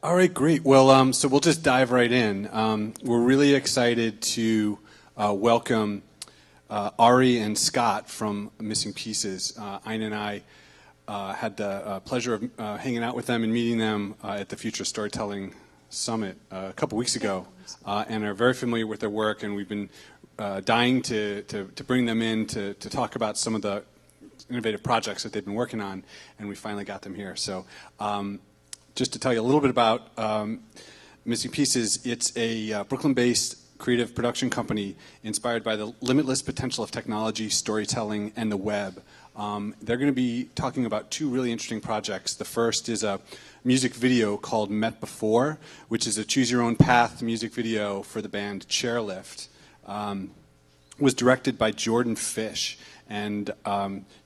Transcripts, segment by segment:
All right, great. Well, so we'll just dive right in. We're really excited to welcome Ari and Scott from Missing Pieces. Aina and I had the pleasure of hanging out with them and meeting them at the Future Storytelling Summit a couple weeks ago, and are very familiar with their work, and we've been dying to bring them in to talk about some of the innovative projects that they've been working on, and we finally got them here. So just to tell you a little bit about Missing Pieces, it's a Brooklyn-based creative production company inspired by the limitless potential of technology, storytelling, and the web. They're going to be talking about two really interesting projects. The first is a music video called Met Before, which is a choose-your-own-path music video for the band Chairlift. Was directed by Jordan Fish, and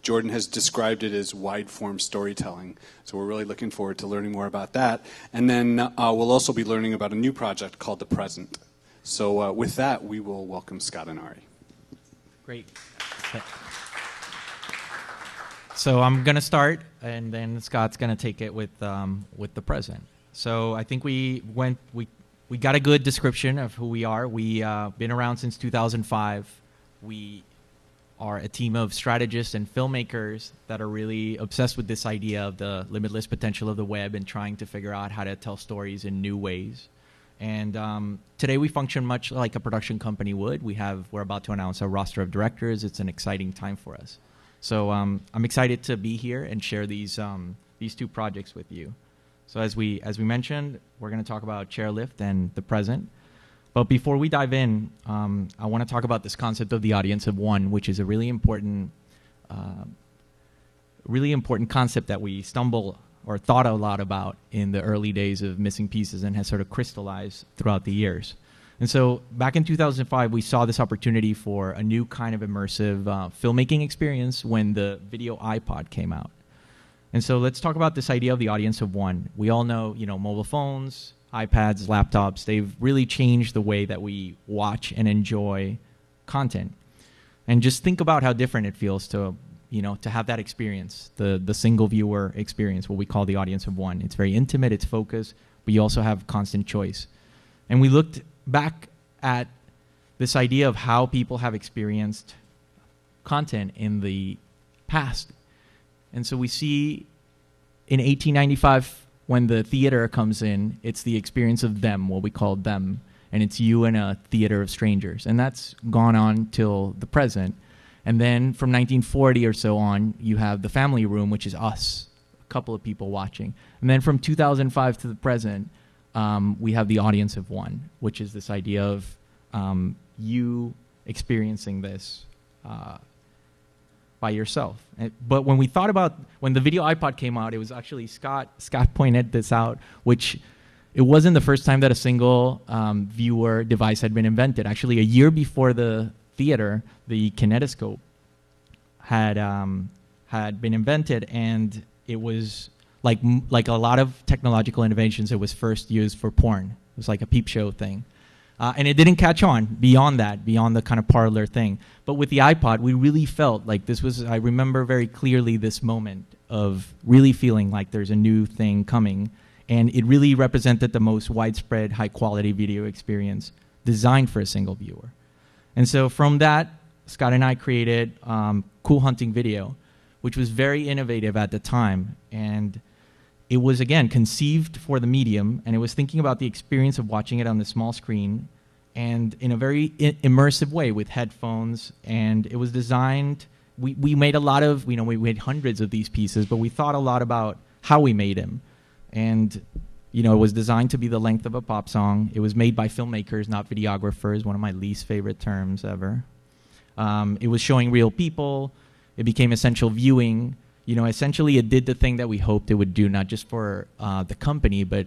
Jordan has described it as wide-form storytelling. So we're really looking forward to learning more about that. And then we'll also be learning about a new project called The Present. So with that, we will welcome Scott and Ari. Great. So I'm going to start, and then Scott's going to take it with The Present. So I think we got a good description of who we are. We've been around since 2005. We are a team of strategists and filmmakers that are really obsessed with this idea of the limitless potential of the web and trying to figure out how to tell stories in new ways. And today we function much like a production company would. We're about to announce a roster of directors. It's an exciting time for us. So I'm excited to be here and share these two projects with you. So as we mentioned, we're going to talk about Chairlift and The Present. But before we dive in, I want to talk about this concept of the audience of one, which is a really important concept that we stumble or thought a lot about in the early days of Missing Pieces and has sort of crystallized throughout the years. And so back in 2005, we saw this opportunity for a new kind of immersive filmmaking experience when the video iPod came out. And so let's talk about this idea of the audience of one. We all know, mobile phones, iPads, laptops, they've really changed the way that we watch and enjoy content. And just think about how different it feels to have that experience, the single viewer experience, what we call the audience of one. It's very intimate, it's focused, but you also have constant choice. And we looked back at this idea of how people have experienced content in the past. And so we see in 1895, when the theater comes in, it's the experience of them, what we call them, and it's you in a theater of strangers. And that's gone on till the present. And then from 1940 or so on, you have the family room, which is us, a couple of people watching. And then from 2005 to the present, we have the audience of one, which is this idea of you experiencing this by yourself. But when we thought about, when the video iPod came out, it was actually Scott pointed this out, which it wasn't the first time that a single viewer device had been invented. Actually, a year before the theater, the kinetoscope had been invented, and it was like a lot of technological innovations, it was first used for porn. It was like a peep show thing. And it didn't catch on beyond the kind of parlor thing. But with the iPod, we really felt like this was, I remember very clearly this moment of really feeling like there's a new thing coming. And it really represented the most widespread, high-quality video experience designed for a single viewer. And so from that, Scott and I created Cool Hunting Video, which was very innovative at the time. And it was, again, conceived for the medium, and it was thinking about the experience of watching it on the small screen and in a very immersive way with headphones. And it was designed, we made a lot of, we made hundreds of these pieces, but we thought a lot about how we made them. And, it was designed to be the length of a pop song. It was made by filmmakers, not videographers, one of my least favorite terms ever. It was showing real people. It became essential viewing. Essentially it did the thing that we hoped it would do, not just for the company, but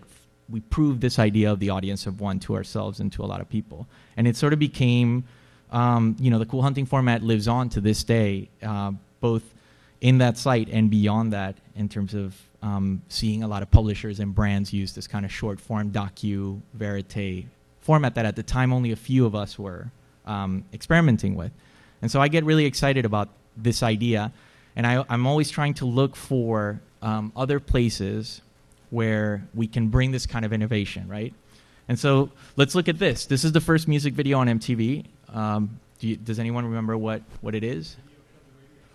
we proved this idea of the audience of one to ourselves and to a lot of people. And it sort of became, the Cool Hunting format lives on to this day, both in that site and beyond that, in terms of seeing a lot of publishers and brands use this kind of short form docu-verite format that at the time only a few of us were experimenting with. And so I get really excited about this idea. And I'm always trying to look for other places where we can bring this kind of innovation, right? And so let's look at this. This is the first music video on MTV. Does anyone remember what it is?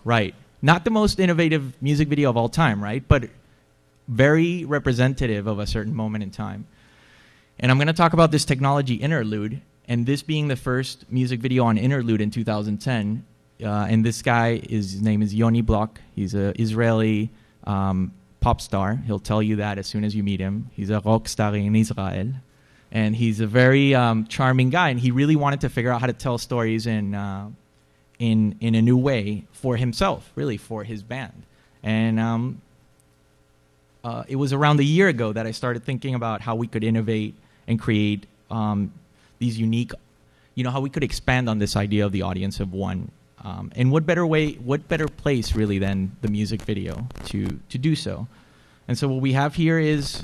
Right. Not the most innovative music video of all time, right? But very representative of a certain moment in time. And I'm going to talk about this technology Interlude, and this being the first music video on Interlude in 2010. And this guy, his name is Yoni Block. He's an Israeli pop star. He'll tell you that as soon as you meet him. He's a rock star in Israel. And he's a very charming guy, and he really wanted to figure out how to tell stories in a new way for himself, really, for his band. And it was around a year ago that I started thinking about how we could innovate and create these unique, how we could expand on this idea of the audience of one. And what better place, really, than the music video to do so. And so what we have here is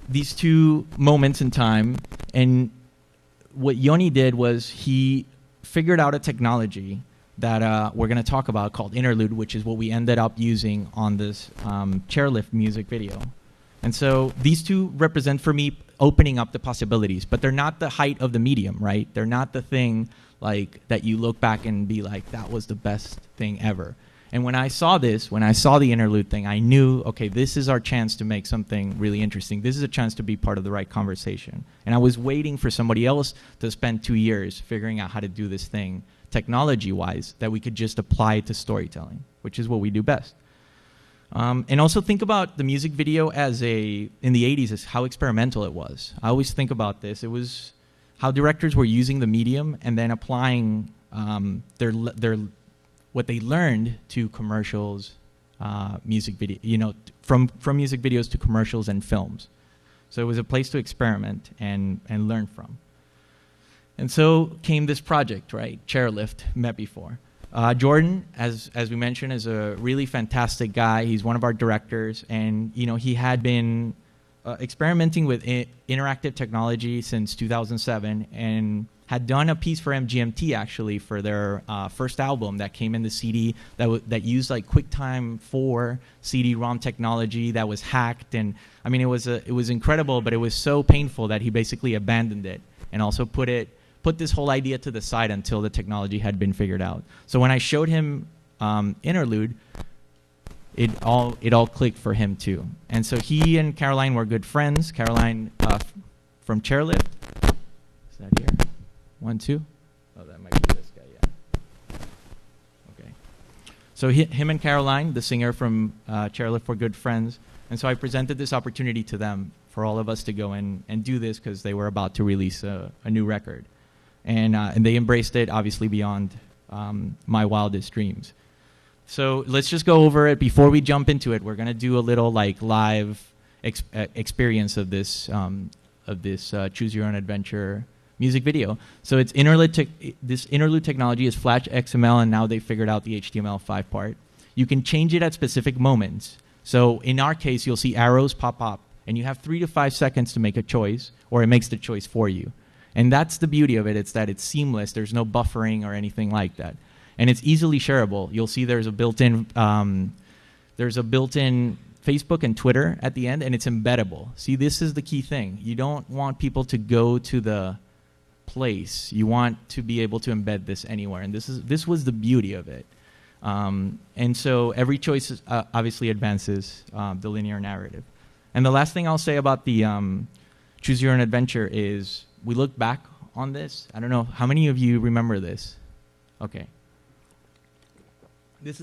these two moments in time, and what Yoni did was he figured out a technology that we're going to talk about called Interlude, which is what we ended up using on this Chairlift music video. And so these two represent, for me, opening up the possibilities, but they're not the height of the medium, right? They're not the thing like that you look back and be like, that was the best thing ever. And when I saw this, when I saw the Interlude thing, I knew, okay, this is our chance to make something really interesting. This is a chance to be part of the right conversation. And I was waiting for somebody else to spend 2 years figuring out how to do this thing technology-wise that we could just apply to storytelling, which is what we do best. And also think about the music video as in the 80s, as how experimental it was. I always think about this. It was how directors were using the medium and then applying what they learned to commercials, music video, from music videos to commercials and films. So it was a place to experiment and learn from. And so came this project, right? Chairlift, met before. Jordan, as we mentioned, is a really fantastic guy. He's one of our directors, and he had been experimenting with interactive technology since 2007, and had done a piece for MGMT actually for their first album that came in the CD that used like QuickTime 4 CD-ROM technology that was hacked, and I mean it was incredible, but it was so painful that he basically abandoned it and also put this whole idea to the side until the technology had been figured out. So when I showed him Interlude, it all clicked for him too. And so he and Caroline were good friends. Caroline from Chairlift. Is that here? 1, 2? Oh, that might be this guy, yeah. Okay. So him and Caroline, the singer from Chairlift, were good friends. And so I presented this opportunity to them for all of us to go and do this because they were about to release a new record. And they embraced it, obviously, beyond my wildest dreams. So let's just go over it. Before we jump into it, we're going to do a little like live experience of this Choose Your Own Adventure music video. So it's this Interlude technology is Flash XML, and now they figured out the HTML5 part. You can change it at specific moments. So in our case, you'll see arrows pop up, and you have 3 to 5 seconds to make a choice, or it makes the choice for you. And that's the beauty of it. It's that it's seamless. There's no buffering or anything like that. And it's easily shareable. You'll see there's a built-in Facebook and Twitter at the end, and it's embeddable. See, this is the key thing. You don't want people to go to the place. You want to be able to embed this anywhere, and this was the beauty of it. And so every choice obviously advances the linear narrative. And the last thing I'll say about the Choose Your Own Adventure is we look back on this. I don't know, how many of you remember this? Okay. This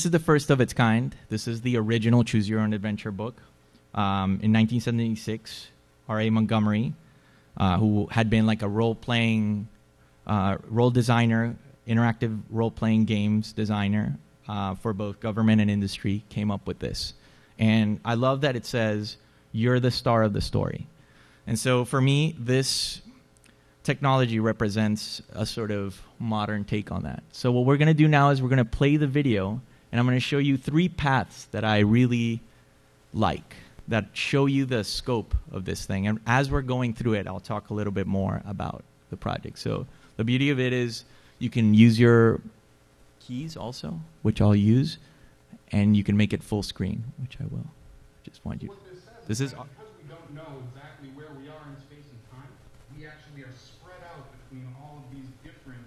is the first of its kind. This is the original Choose Your Own Adventure book. In 1976, R.A. Montgomery, who had been like a role designer, interactive role-playing games designer for both government and industry, came up with this. And I love that it says, you're the star of the story. And so for me, this technology represents a sort of modern take on that. So what we're going to do now is we're going to play the video, and I'm going to show you 3 paths that I really like, that show you the scope of this thing. And as we're going through it, I'll talk a little bit more about the project. So the beauty of it is you can use your keys also, which I'll use, and you can make it full screen, which I will. Just just want you. What this says This is that because we don't know exactly where we are in space and time, we actually are spread out between all of these different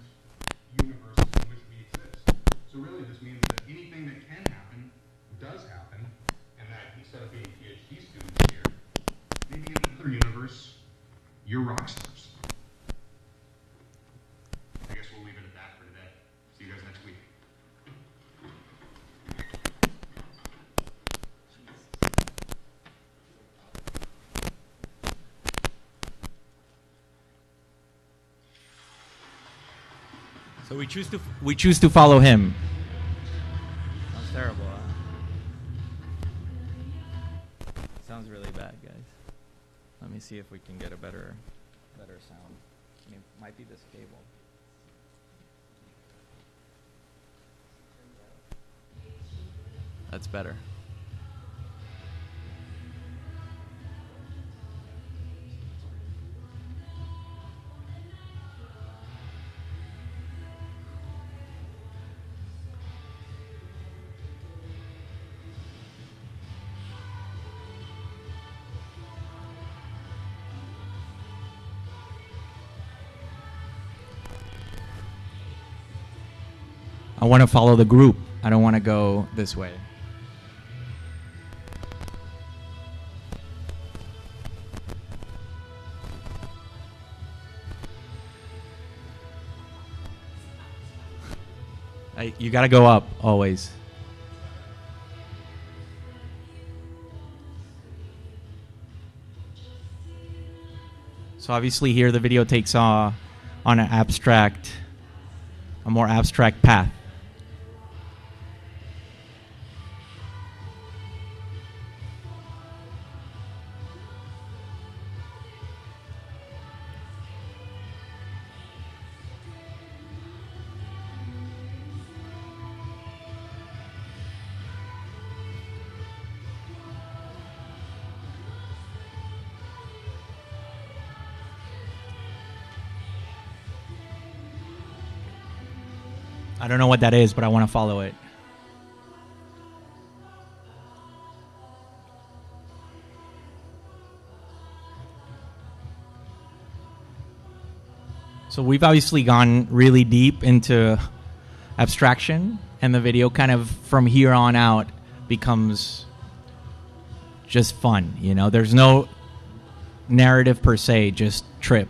universes in which we exist. So really this means that anything that can happen does happen, and that instead of being PhD students here, maybe in another universe, you're rock stars. I guess we'll leave it at that for today. See you guys next week. So we choose to follow him. Sounds terrible. Huh? Sounds really bad, guys. Let me see if we can get a better sound. I mean, it might be this cable. That's better. I want to follow the group. I don't want to go this way. You got to go up always. So obviously here the video takes on a more abstract path. I don't know what that is, but I want to follow it. So we've obviously gone really deep into abstraction, and the video kind of from here on out becomes just fun. You know, there's no narrative per se, just trip.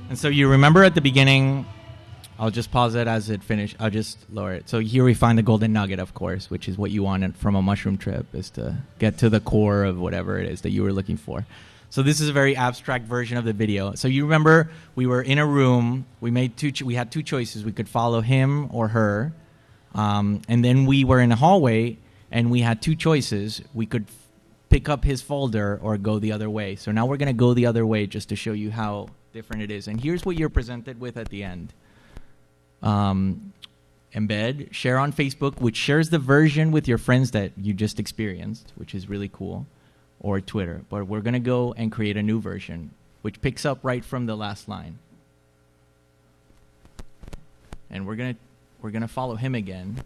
And so you remember at the beginning, I'll just pause it as it finishes. I'll just lower it. So here we find the golden nugget, of course, which is what you wanted from a mushroom trip, is to get to the core of whatever it is that you were looking for. So this is a very abstract version of the video. So you remember we were in a room. We had two choices. We could follow him or her. And then we were in a hallway, and we had two choices. We could pick up his folder or go the other way. So now we're going to go the other way just to show you how different it is. And here's what you're presented with at the end. Embed, share on Facebook, which shares the version with your friends that you just experienced, which is really cool, or Twitter. But we're going to go and create a new version, which picks up right from the last line. And we're going to follow him again.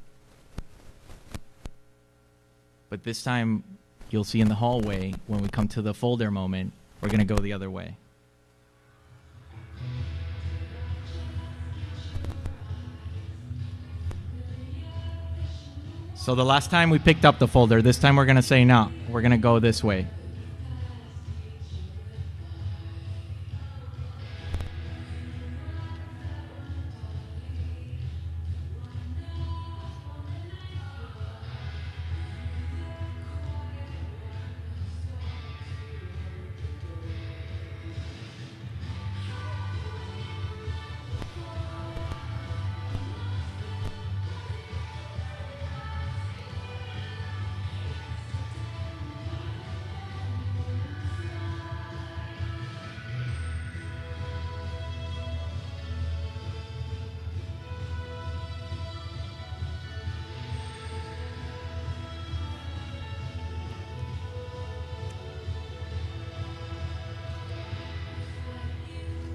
But this time, you'll see in the hallway, when we come to the folder moment, we're going to go the other way. So the last time we picked up the folder, this time we're going to say no. We're going to go this way.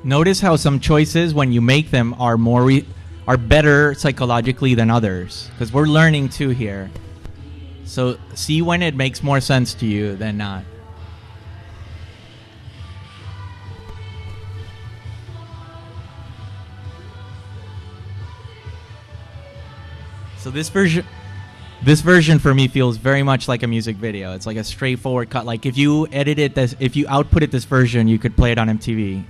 Notice how some choices, when you make them, are are better psychologically than others, because we're learning too here. So see when it makes more sense to you than not. So this version for me feels very much like a music video. It's like a straightforward cut. Like if you if you outputted this version, you could play it on MTV.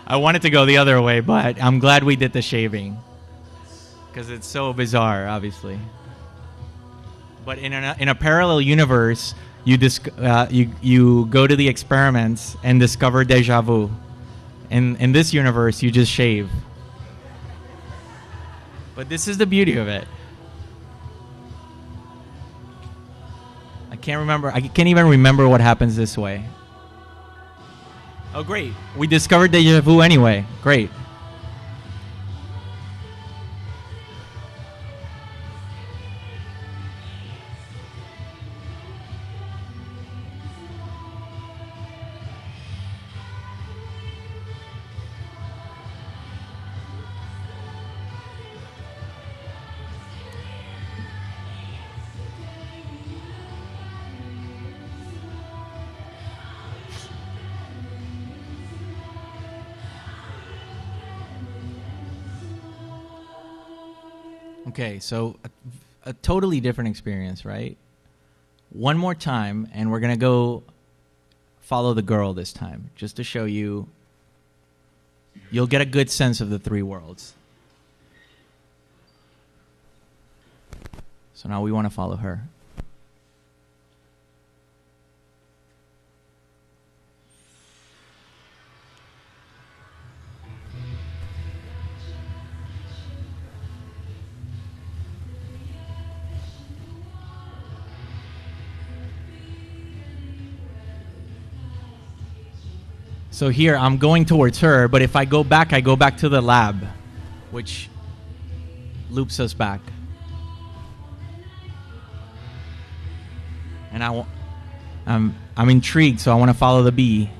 I wanted to go the other way, but I'm glad we did the shaving, because it's so bizarre, obviously. But in a parallel universe, you go to the experiments and discover deja vu. In this universe, you just shave. But this is the beauty of it. I can't even remember what happens this way. Oh, great. We discovered deja vu anyway. Great. Okay, so a totally different experience, right? One more time, and we're going to go follow the girl this time, just to show you. You'll get a good sense of the three worlds. So now we want to follow her. So here, I'm going towards her, but if I go back to the lab, which loops us back. And I'm intrigued, so I want to follow the bee.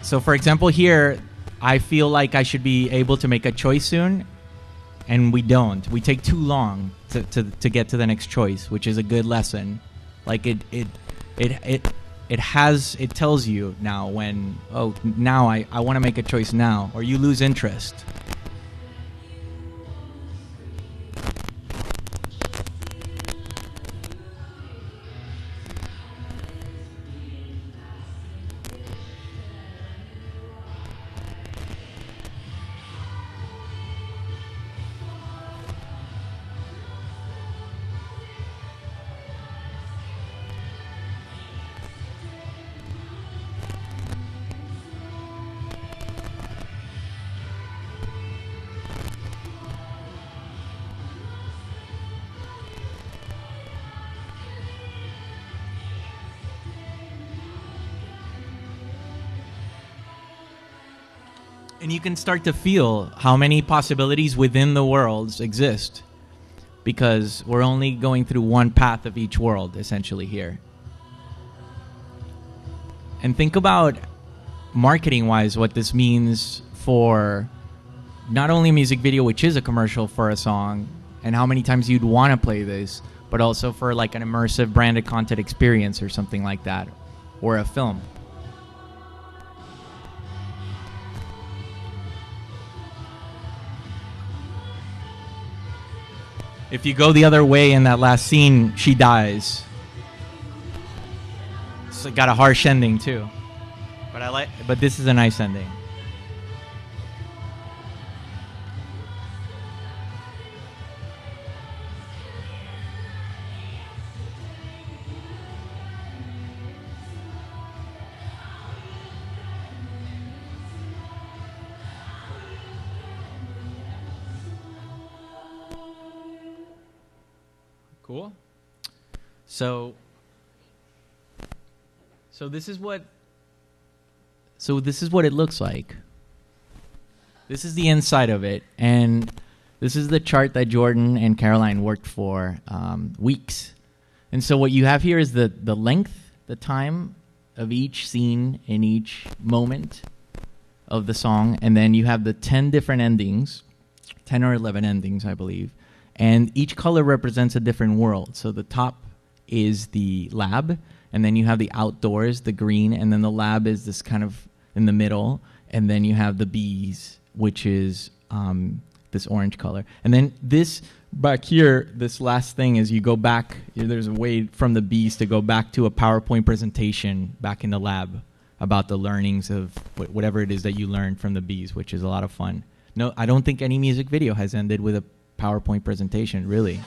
So for example here, I feel like I should be able to make a choice soon, and we don't. We take too long to get to the next choice, which is a good lesson. Like it tells you now when, oh, now I want to make a choice now, or you lose interest. And you can start to feel how many possibilities within the worlds exist, because we're only going through one path of each world, essentially, here. And think about, marketing-wise, what this means for not only a music video, which is a commercial for a song, and how many times you'd want to play this, but also for like an immersive branded content experience or something like that, or a film. If you go the other way in that last scene, she dies. It's got a harsh ending too, but this is a nice ending. Cool. So this is what it looks like. This is the inside of it, and this is the chart that Jordan and Caroline worked for weeks. And so what you have here is the length, the time of each scene in each moment of the song, and then you have the 10 different endings, 10 or 11 endings, I believe, and each color represents a different world. So the top is the lab, and then you have the outdoors, the green, and then the lab is this kind of in the middle, and then you have the bees, which is this orange color. And then this back here, this last thing is you go back, there's a way from the bees to go back to a PowerPoint presentation back in the lab about the learnings of whatever it is that you learned from the bees, which is a lot of fun. No, I don't think any music video has ended with a PowerPoint presentation, really.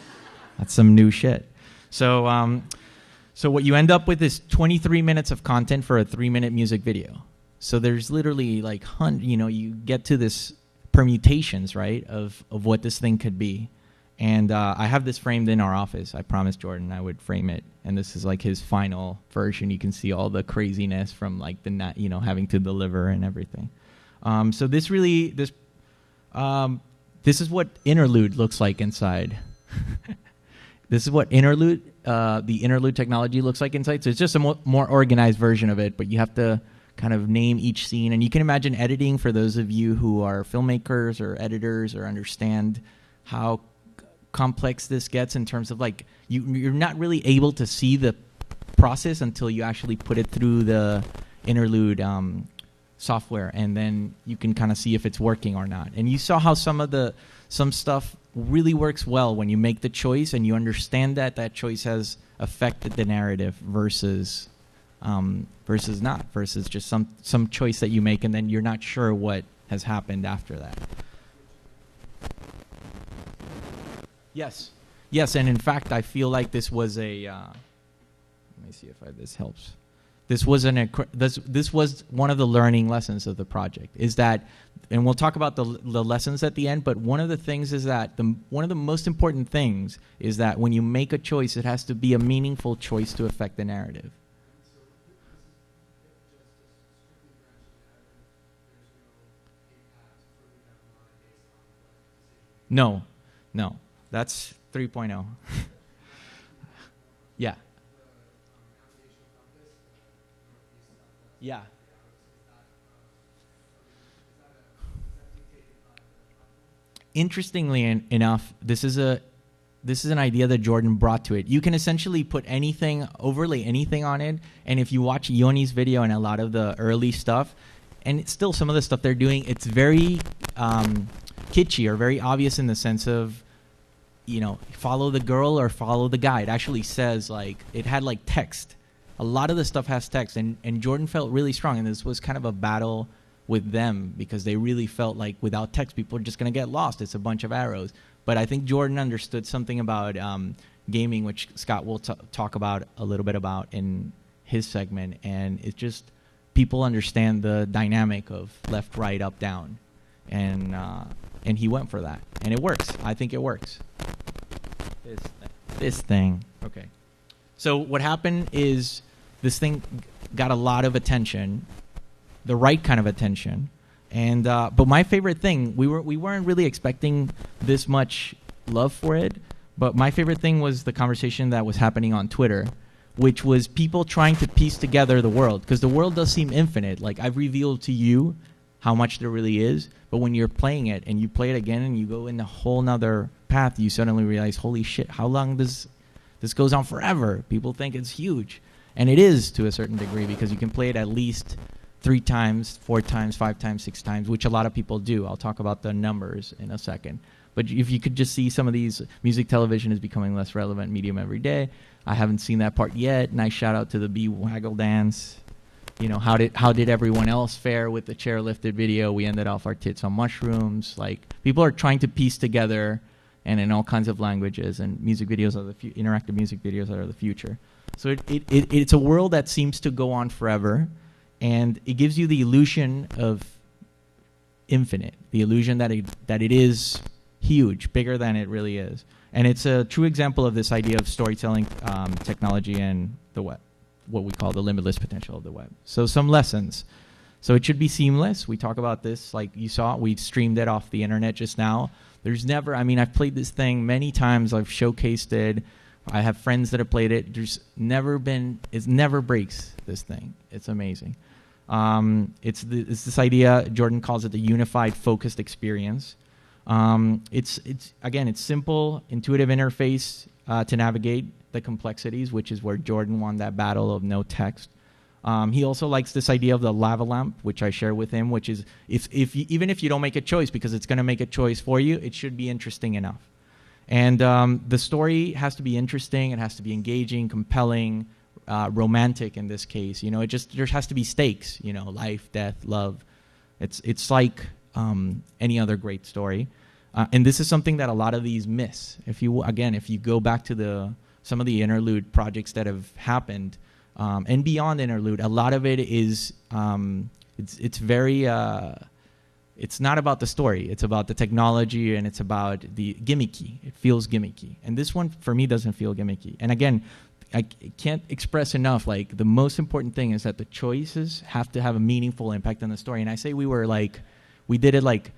That's some new shit. So what you end up with is 23 minutes of content for a 3-minute music video. So there's literally like, you get to this permutations, right, of what this thing could be. And I have this framed in our office. I promised Jordan I would frame it. And this is like his final version. You can see all the craziness from like having to deliver and everything. So this is what interlude looks like inside. This is what the interlude technology looks like inside. So it's just a more organized version of it, but you have to kind of name each scene. And you can imagine editing for those of you who are filmmakers or editors or understand how complex this gets in terms of like, you're not really able to see the process until you actually put it through the interlude software, and then you can kind of see if it's working or not. And you saw how some stuff really works well when you make the choice and you understand that choice has affected the narrative versus just some choice that you make and then you're not sure what has happened after that. Yes, and in fact, I feel like this was a. Let me see if this helps. This was one of the learning lessons of the project. Is that, and we'll talk about the lessons at the end. But one of the things is that one of the most important things is that when you make a choice, it has to be a meaningful choice to affect the narrative. No. That's 3.0. Yeah. Yeah. Interestingly enough, this is an idea that Jordan brought to it. You can essentially put overlay anything on it, and if you watch Yoni's video and a lot of the early stuff, and it's still some of the stuff they're doing, it's very kitschy or very obvious in the sense of, follow the girl or follow the guy. It actually says, like, it had like text. A lot of the stuff has text, and Jordan felt really strong, and this was kind of a battle with them because they really felt like without text, people are just going to get lost. It's a bunch of arrows. But I think Jordan understood something about gaming, which Scott will talk about a little bit about in his segment, and it's just people understand the dynamic of left, right, up, down, and he went for that, and it works. I think it works. This thing. Okay. So what happened is this thing got a lot of attention, the right kind of attention, and but my favorite thing, we weren't really expecting this much love for it, but my favorite thing was the conversation that was happening on Twitter, which was people trying to piece together the world, because the world does seem infinite. Like, I've revealed to you how much there really is, but when you're playing it and you play it again and you go in a whole nother path, you suddenly realize, holy shit, how long does this goes on? Forever. People think it's huge, and it is to a certain degree, because you can play it at least 3 times, 4 times, 5 times, 6 times, which a lot of people do. I'll talk about the numbers in a second. But if you could just see some of these, music television is becoming less relevant medium every day. I haven't seen that part yet. Nice shout out to the bee waggle dance. How did everyone else fare with the chair lifted video? We ended off our tits on mushrooms. Like, people are trying to piece together, and in all kinds of languages, and music videos are interactive music videos are the future. So it's a world that seems to go on forever, and it gives you the illusion of infinite, the illusion that it is huge, bigger than it really is. And it's a true example of this idea of storytelling technology and the web, what we call the limitless potential of the web. So some lessons. So it should be seamless. We talk about this, like you saw, we streamed it off the internet just now. There's never, I mean, I've played this thing many times. I've showcased it. I have friends that have played it. There's never been, it never breaks, this thing. It's amazing. It's this idea, Jordan calls it the unified focused experience. It's again, it's simple, intuitive interface to navigate the complexities, which is where Jordan won that battle of no text. He also likes this idea of the lava lamp, which I share with him, which is even if you don't make a choice, because it's going to make a choice for you, it should be interesting enough. And the story has to be interesting. It has to be engaging, compelling, romantic in this case. You know, there has to be stakes. You know, life, death, love. It's like any other great story. And this is something that a lot of these miss. If you go back to some of the interlude projects that have happened. And beyond interlude, a lot of it is it's very it's not about the story. It's about the technology, and it's about the gimmicky. It feels gimmicky, and this one for me doesn't feel gimmicky. And again, I can't express enough. Like, the most important thing is that the choices have to have a meaningful impact on the story. And I say we did it like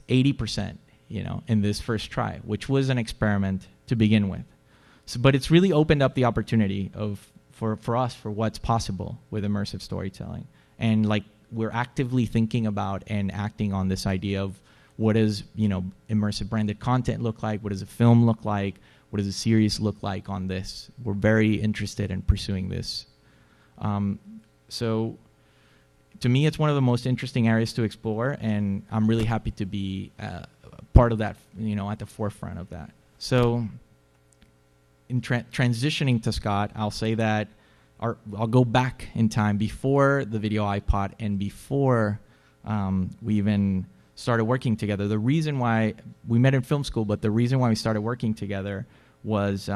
80%, you know, in this first try, which was an experiment to begin with. So, but it's really opened up the opportunity for us, for what's possible with immersive storytelling. And like, we're actively thinking about and acting on this idea of what does, you know, immersive branded content look like? What does a film look like? What does a series look like on this? We're very interested in pursuing this. So to me, it's one of the most interesting areas to explore, and I'm really happy to be part of that, you know, at the forefront of that. So in transitioning to Scott, I'll say that I'll go back in time before the video iPod and before we even started working together. The reason why we met in film school, but the reason why we started working together was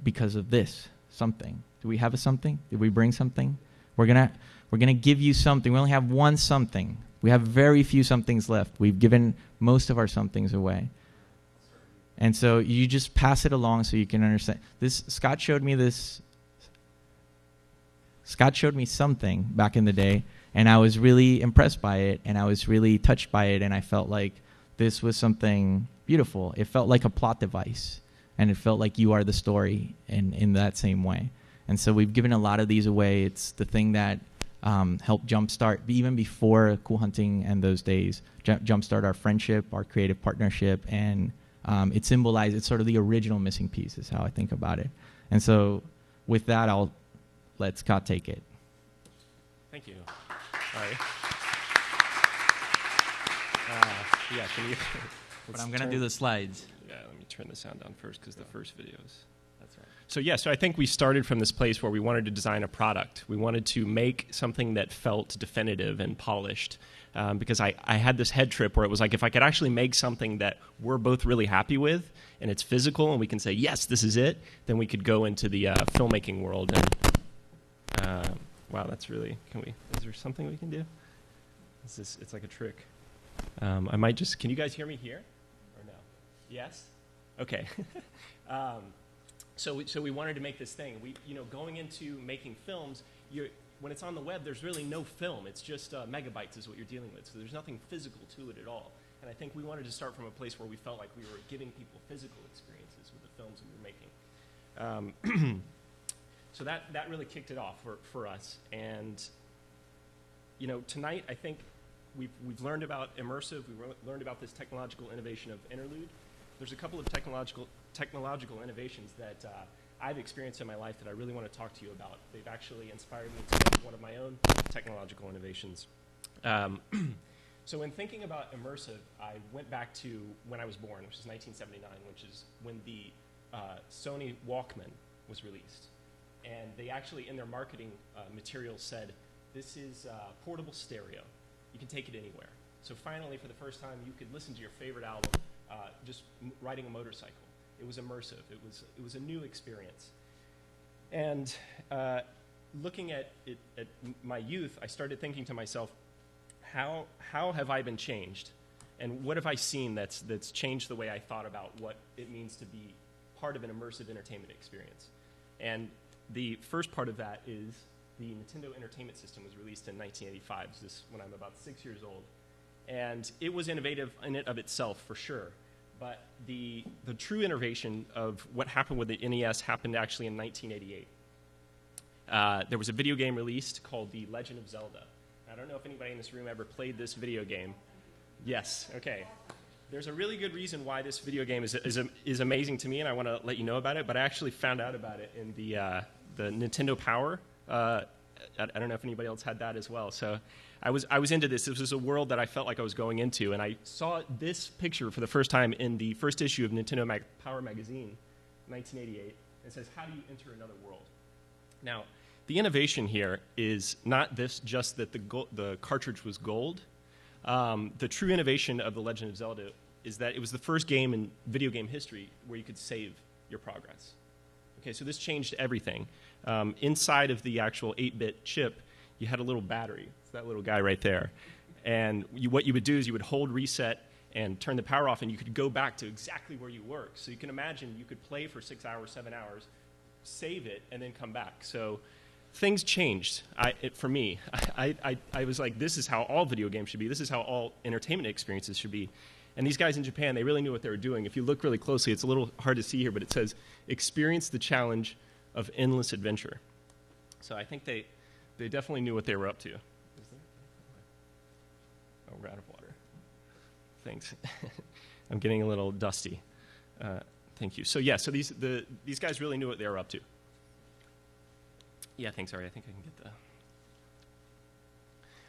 because of this something. Do we have a something? Did we bring something? We're gonna give you something. We only have one something. We have very few somethings left. We've given most of our somethings away. And so you just pass it along so you can understand. Scott showed me something back in the day, and I was really impressed by it, and I was really touched by it, and I felt like this was something beautiful. It felt like a plot device, and it felt like you are the story in that same way. And so we've given a lot of these away. It's the thing that helped jumpstart, even before Cool Hunting and those days, jumpstart our friendship, our creative partnership, and it's sort of the original missing piece is how I think about it. And so with that, I'll let Scott take it. Thank you. Ari. Yeah, can you? But I'm going to do the slides. Yeah, let me turn the sound down first because the first videos. That's right. So I think we started from this place where we wanted to design a product. We wanted to make something that felt definitive and polished. Because I had this head trip where it was like, if I could actually make something that we're both really happy with, and it's physical, and we can say, yes, this is it, then we could go into the filmmaking world. And wow, that's really, is there something we can do? It's like a trick. I might just, can you guys hear me here? Or no? Yes? Okay. So we wanted to make this thing. Going into making films, when it's on the web, there's really no film. It's just megabytes is what you're dealing with. So there's nothing physical to it at all. And I think we wanted to start from a place where we felt like we were giving people physical experiences with the films that we were making. So that really kicked it off for us. And tonight I think we've learned about immersive. We've learned about this technological innovation of interlude. There's a couple of technological innovations that I've experienced in my life that I really want to talk to you about. They've actually inspired me to make one of my own technological innovations. So in thinking about immersive, I went back to when I was born, which is 1979, which is when the Sony Walkman was released. And they actually, in their marketing materials, said, this is portable stereo. You can take it anywhere. So finally, for the first time, you could listen to your favorite album just riding a motorcycle. It was immersive. It was a new experience. And looking at my youth, I started thinking to myself, how have I been changed? And what have I seen that's changed the way I thought about what it means to be part of an immersive entertainment experience? And the first part of that is the Nintendo Entertainment System was released in 1985. This is when I'm about 6 years old. And it was innovative in and of itself, for sure. But the true innovation of what happened with the NES happened actually in 1988. There was a video game released called The Legend of Zelda. I don't know if anybody in this room ever played this video game. Yes, okay. There's a really good reason why this video game is amazing to me, and I want to let you know about it, but I actually found out about it in the Nintendo Power. I don't know if anybody else had that as well. So I was into this. This was a world that I felt like I was going into, and I saw this picture for the first time in the first issue of Nintendo Power magazine, 1988. It says, "How do you enter another world?" Now, the innovation here is not just that the cartridge was gold. The true innovation of The Legend of Zelda is that it was the first game in video game history where you could save your progress. Okay, so this changed everything. Inside of the actual 8-bit chip, you had a little battery. It's that little guy right there. And what you would do is you would hold reset and turn the power off, and you could go back to exactly where you were. So you can imagine you could play for 6 hours, 7 hours, save it, and then come back. So things changed for me. I was like, this is how all video games should be. This is how all entertainment experiences should be. And these guys in Japan, they really knew what they were doing. If you look really closely, it's a little hard to see here, but it says, "Experience the challenge of endless adventure." So I think they definitely knew what they were up to. Oh, we're out of water. Thanks. I'm getting a little dusty. Thank you. So yeah, so these guys really knew what they were up to. Yeah, thanks, Ari. I think I can get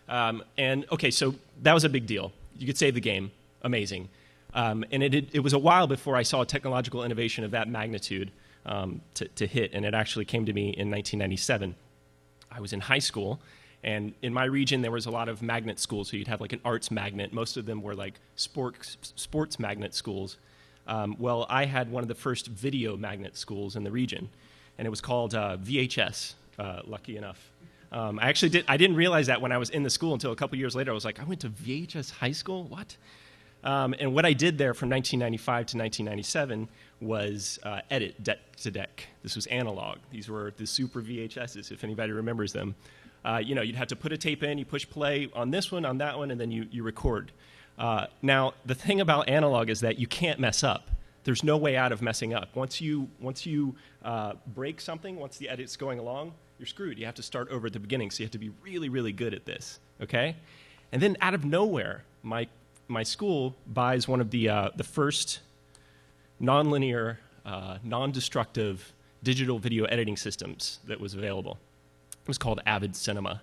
the... and okay, so that was a big deal. You could save the game. Amazing. And it was a while before I saw a technological innovation of that magnitude to hit, and it actually came to me in 1997. I was in high school, and in my region there was a lot of magnet schools, so you'd have like an arts magnet. Most of them were like sports magnet schools. Well, I had one of the first video magnet schools in the region, and it was called VHS, lucky enough. I didn't realize that when I was in the school until a couple years later. I was like, I went to VHS high school? What? And what I did there from 1995 to 1997 was edit deck to deck. This was analog. These were the super VHSs, if anybody remembers them. You'd have to put a tape in, you push play on this one, on that one, and then you record. Now, the thing about analog is that you can't mess up. There's no way out of messing up. Once you break something, once the edit's going along, you're screwed. You have to start over at the beginning, so you have to be really, really good at this, okay? And then out of nowhere, my school buys one of the first nonlinear, non-destructive digital video editing systems that was available. It was called Avid Cinema.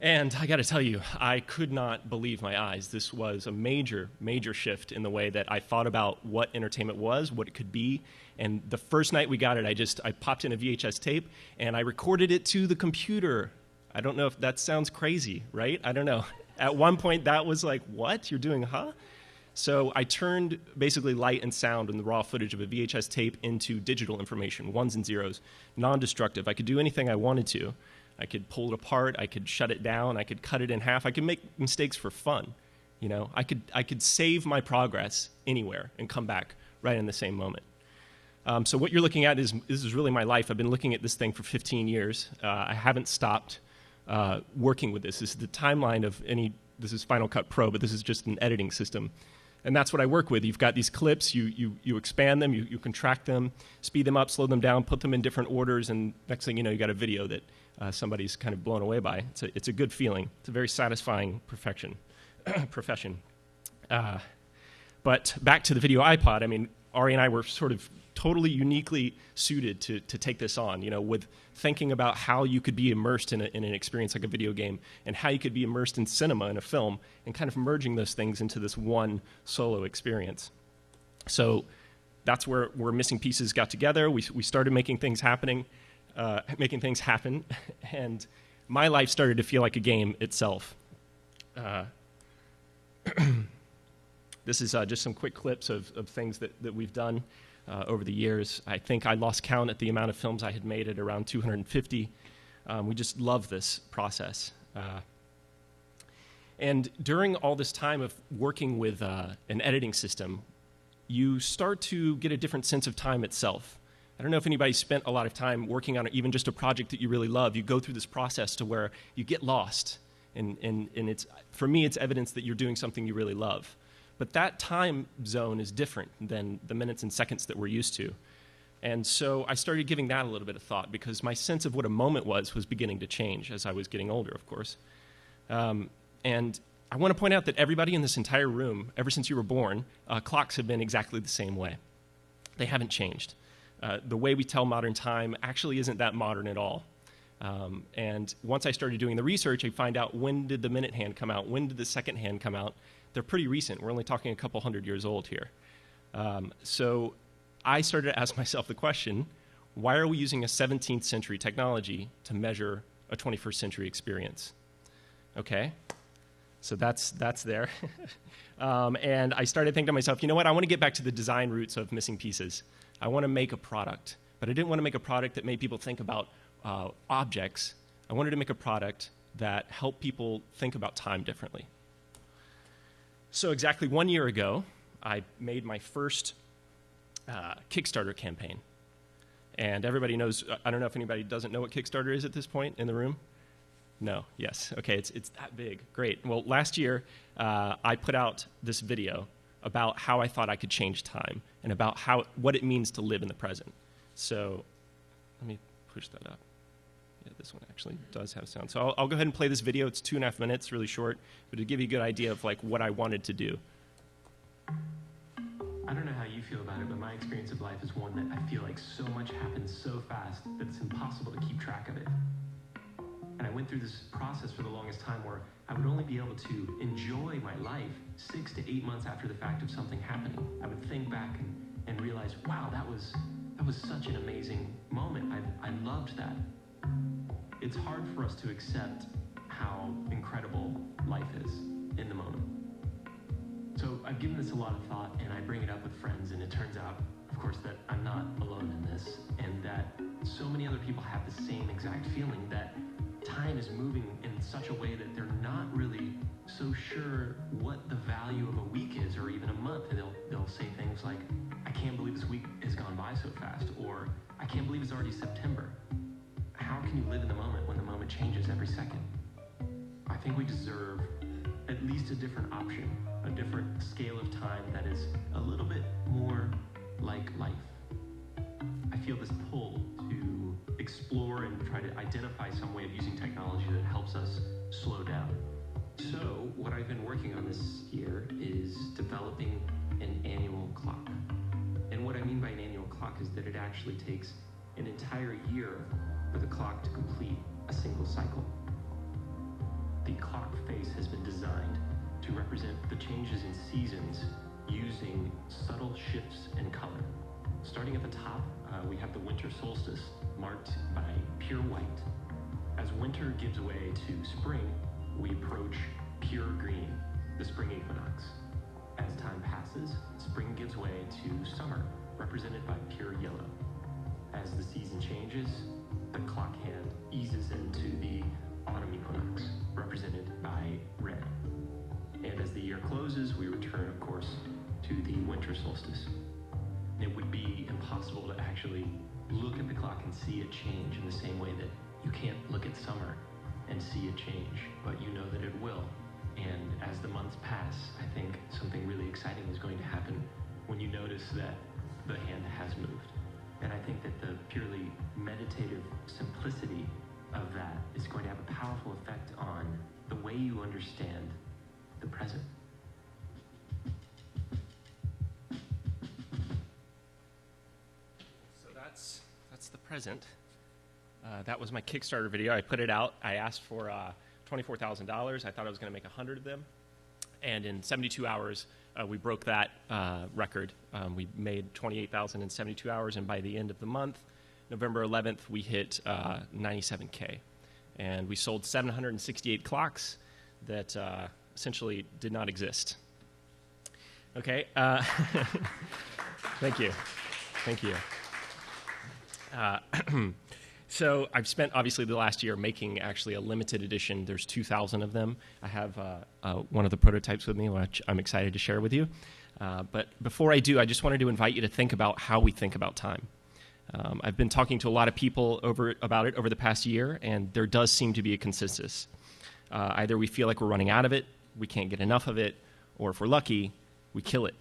And I got to tell you, I could not believe my eyes. This was a major, major shift in the way that I thought about what entertainment was, what it could be. And the first night we got it, I popped in a VHS tape, and I recorded it to the computer. I don't know if that sounds crazy, right? I don't know. At one point, that was like, what? You're doing, huh? So I turned basically light and sound and the raw footage of a VHS tape into digital information, ones and zeros, non-destructive. I could do anything I wanted to. I could pull it apart, I could shut it down, I could cut it in half, I could make mistakes for fun. I could save my progress anywhere and come back right in the same moment. So what you're looking at this is really my life. I've been looking at this thing for 15 years. I haven't stopped working with this. This is the timeline of this is Final Cut Pro, but this is just an editing system. And that's what I work with. You've got these clips, you expand them, you contract them, speed them up, slow them down, put them in different orders, and next thing you know, you got a video that somebody's kind of blown away by. It's a good feeling. It's a very satisfying profession. But back to the video iPod, I mean, Ari and I were sort of totally uniquely suited to take this on, with thinking about how you could be immersed in an experience like a video game and how you could be immersed in cinema in a film and kind of merging those things into this one solo experience. So that's where Missing Pieces got together. We started making things happen, and my life started to feel like a game itself. This is just some quick clips of things that we've done over the years. I think I lost count at the amount of films I had made at around 250. We just love this process. And during all this time of working with an editing system, you start to get a different sense of time itself. I don't know if anybody spent a lot of time working on even just a project that you really love. You go through this process to where you get lost. And it's, for me, it's evidence that you're doing something you really love. But that time zone is different than the minutes and seconds that we're used to. And so I started giving that a little bit of thought because my sense of what a moment was beginning to change as I was getting older, of course. And I want to point out that everybody in this entire room, ever since you were born, clocks have been exactly the same way. They haven't changed. The way we tell modern time actually isn't that modern at all. And once I started doing the research, I find out when did the minute hand come out, when did the second hand come out. They're pretty recent. We're only talking a couple hundred years old here. So I started to ask myself the question, why are we using a 17th century technology to measure a 21st century experience? Okay, so that's there. And I started thinking to myself, you know what, I want to get back to the design roots of Missing Pieces. I want to make a product, but I didn't want to make a product that made people think about objects. I wanted to make a product that helped people think about time differently. So exactly 1 year ago, I made my first Kickstarter campaign. And everybody knows, I don't know if anybody doesn't know what Kickstarter is at this point in the room. No, yes, okay, it's that big, great. Well, last year, I put out this video about how I thought I could change time and about what it means to live in the present. So let me push that up. Yeah, this one actually does have sound. So I'll go ahead and play this video. It's 2.5 minutes, really short, but to give you a good idea of like what I wanted to do. I don't know how you feel about it, but my experience of life is one that I feel like so much happens so fast that it's impossible to keep track of it. And I went through this process for the longest time where I would only be able to enjoy my life 6 to 8 months after the fact of something happening. I would think back and realize, wow, that was such an amazing moment. I loved that. It's hard for us to accept how incredible life is in the moment. So I've given this a lot of thought, and I bring it up with friends, and it turns out, of course, that I'm not alone in this, and that so many other people have the same exact feeling that time is moving in such a way that they're not really so sure what the value of a week is, or even a month. And they'll say things like, I can't believe this week has gone by so fast, or I can't believe it's already September. How can you live in the moment when the moment changes every second? I think we deserve at least a different option, a different scale of time that is a little bit more like life. I feel this pull to explore and try to identify some way of using technology that helps us slow down. So what I've been working on this year is developing an annual clock. And what I mean by an annual clock is that it actually takes an entire year for the clock to complete a single cycle. The clock face has been designed to represent the changes in seasons using subtle shifts in color. Starting at the top, we have the winter solstice, marked by pure white. As winter gives way to spring, we approach pure green, the spring equinox. As time passes, spring gives way to summer, represented by pure yellow. As the season changes, the clock hand eases into the autumn equinox, represented by red. And as the year closes, we return, of course, to the winter solstice. It would be impossible to actually look at the clock and see it change in the same way that you can't look at summer and see it change, but you know that it will. And as the months pass, I think something really exciting is going to happen when you notice that the hand has moved. And I think that the purely meditative simplicity of that is going to have a powerful effect on the way you understand the present. So that's the present. That was my Kickstarter video. I put it out. I asked for $24,000. I thought I was going to make 100 of them. And in 72 hours, we broke that record. We made 28,000 in 72 hours, and by the end of the month, November 11th, we hit 97K. And we sold 768 clocks that essentially did not exist. Okay. Thank you. Thank you. So I've spent, obviously, the last year making actually a limited edition. There's 2,000 of them. I have one of the prototypes with me, which I'm excited to share with you. But before I do, I just wanted to invite you to think about how we think about time. I've been talking to a lot of people about it over the past year, and there does seem to be a consensus. Either we feel like we're running out of it, we can't get enough of it, or if we're lucky, we kill it.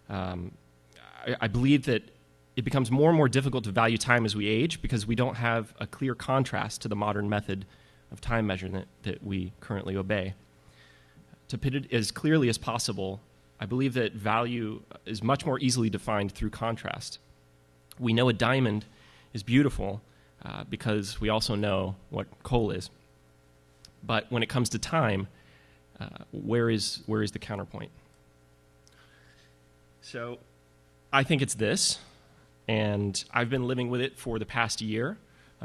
I believe that it becomes more and more difficult to value time as we age because we don't have a clear contrast to the modern method of time measurement that we currently obey. To put it as clearly as possible, I believe that value is much more easily defined through contrast. We know a diamond is beautiful because we also know what coal is. But when it comes to time, where is the counterpoint? So I think it's this, and I've been living with it for the past year.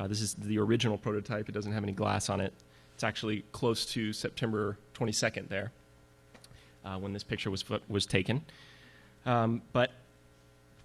This is the original prototype. It doesn't have any glass on it. It's actually close to September 22nd there when this picture was taken. But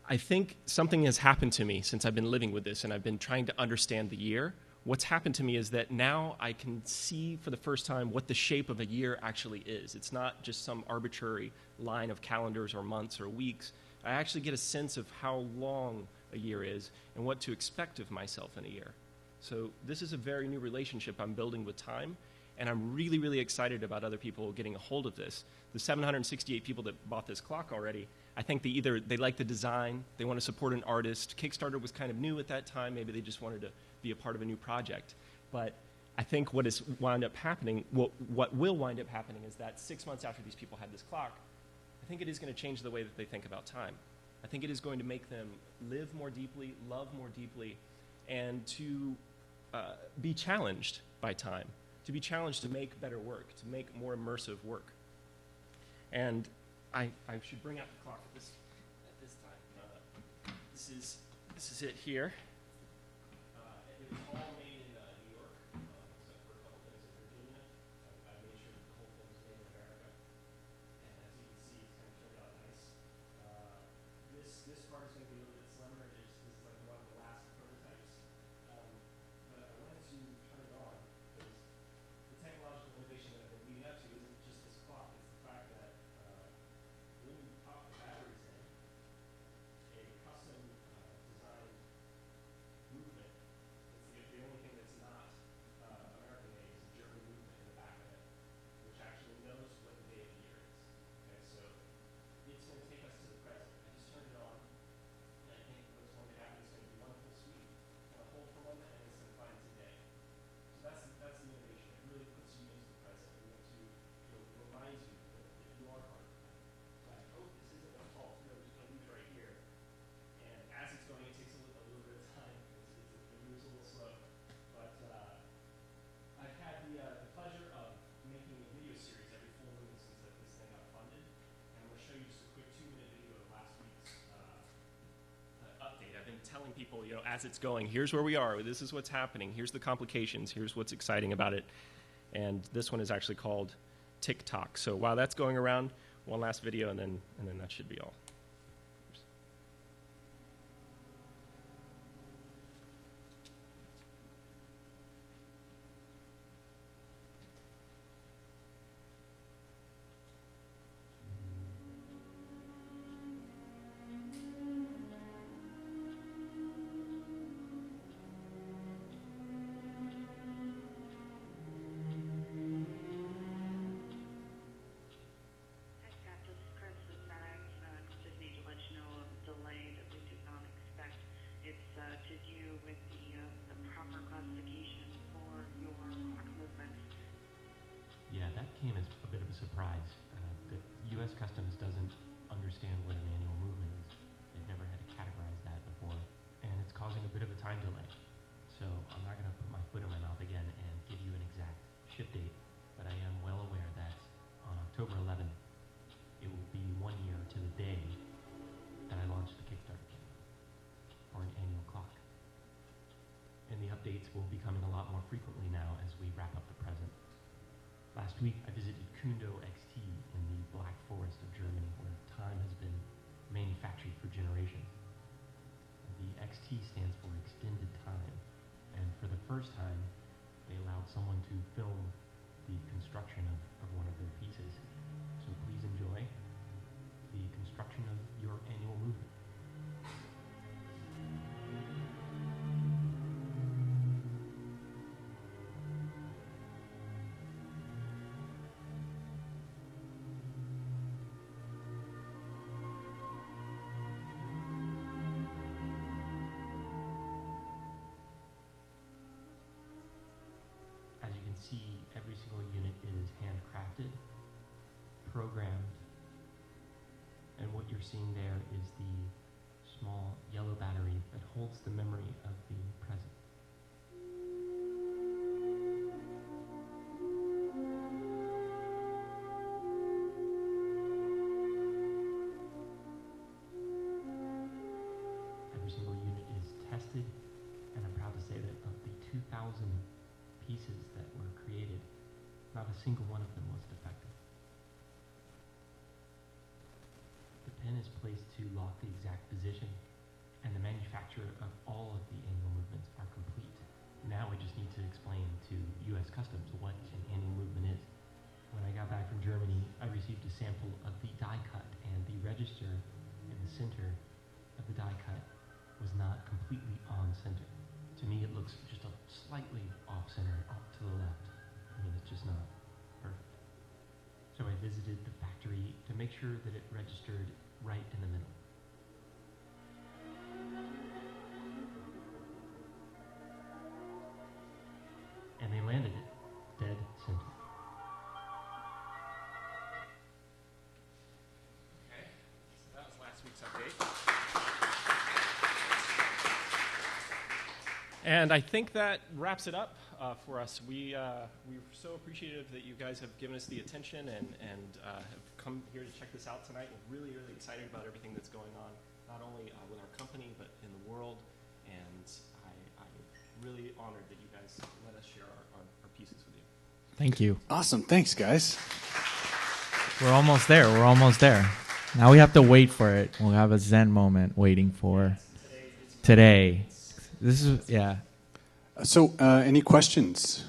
I think something has happened to me since I've been living with this, and I've been trying to understand the year. What's happened to me is that now I can see for the first time what the shape of a year actually is. It's not just some arbitrary line of calendars or months or weeks. I actually get a sense of how long a year is and what to expect of myself in a year. So this is a very new relationship I'm building with time, and I'm really, really excited about other people getting a hold of this. The 768 people that bought this clock already, I think they like the design, they want to support an artist. Kickstarter was kind of new at that time. Maybe they just wanted to be a part of a new project. But I think what will wind up happening is that 6 months after these people had this clock, I think it is going to change the way that they think about time. I think it is going to make them live more deeply, love more deeply, and to be challenged by time, to be challenged to make better work, to make more immersive work. And I should bring out the clock at this time. This is it here. It was all made in New York, except for a couple things in Virginia. I made sure that the whole thing was made in America. And as you can see, it's kind of turned out nice. This part is going to be a little bit slimmer. This is like one of the last prototypes. But I wanted to turn it on because the technological innovation that I've been leading up to isn't just this clock. It's the fact that when you pop the batteries in, a custom designed movement. It's the only thing that's not American made is a German movement in the back of it, which actually knows what the day of the year is. Okay, so it's going to take us to the present. I just turned it on, and I think what's going to happen is going to be one full sweep. It's going to hold for 1 minute, and it's going to find today. So that's the innovation. It really puts you into the present. We want to remind you that you are part of time. So I hope this isn't a fault. We're just going to leave it right here. And as it's going, it takes a little bit of time. It moves a little slow. But I've had the pleasure of making a video series every full moon since this thing got funded. And I'm going to show you just a quick 2-minute video of last week's update. I've been telling people, as it's going, here's where we are. This is what's happening. Here's the complications. Here's what's exciting about it. And this one is actually called TikTok. So while that's going around, one last video, and then that should be all. Came as a bit of a surprise. The U.S. Customs doesn't understand what a manual movement is. They've never had to categorize that before, and it's causing a bit of a time delay. So I'm not going to put my foot in my mouth again and give you an exact ship date, but I am well aware that on October 11th, it will be 1 year to the day that I launched the Kickstarter campaign for an annual clock. And the updates will be coming a lot more frequently now as we wrap up the present. Last week, I visited Kundo XT in the Black Forest of Germany, where time has been manufactured for generations. The XT stands for Extended Time, and first time, they allowed someone to film the construction of one of their pieces. So please enjoy the construction of your annual movement. As you can see, every single unit is handcrafted, programmed, and what you're seeing there is the small yellow battery that holds the memory of the present. Every single unit is tested, and I'm proud to say that of the 2,000 pieces that were created, not a single one of them was defective. The pin is placed to lock the exact position, and the manufacture of all of the annual movements are complete. Now we just need to explain to U.S. Customs what an annual movement is. When I got back from Germany, I received a sample of the die cut, and the register in the center of the die cut was not completely on center. To me, it looks just a slightly off center, off to the left. I mean, it's just not perfect. So I visited the factory to make sure that it registered right in the middle. And they landed it dead center. Okay, so that was last week's update. And I think that wraps it up for us. We're so appreciative that you guys have given us the attention and have come here to check this out tonight. We're really, really excited about everything that's going on, not only with our company, but in the world. And I'm really honored that you guys let us share our pieces with you. Thank you. Awesome. Thanks, guys. We're almost there. We're almost there. Now we have to wait for it. We'll have a Zen moment waiting for today. This is, yeah. So, any questions?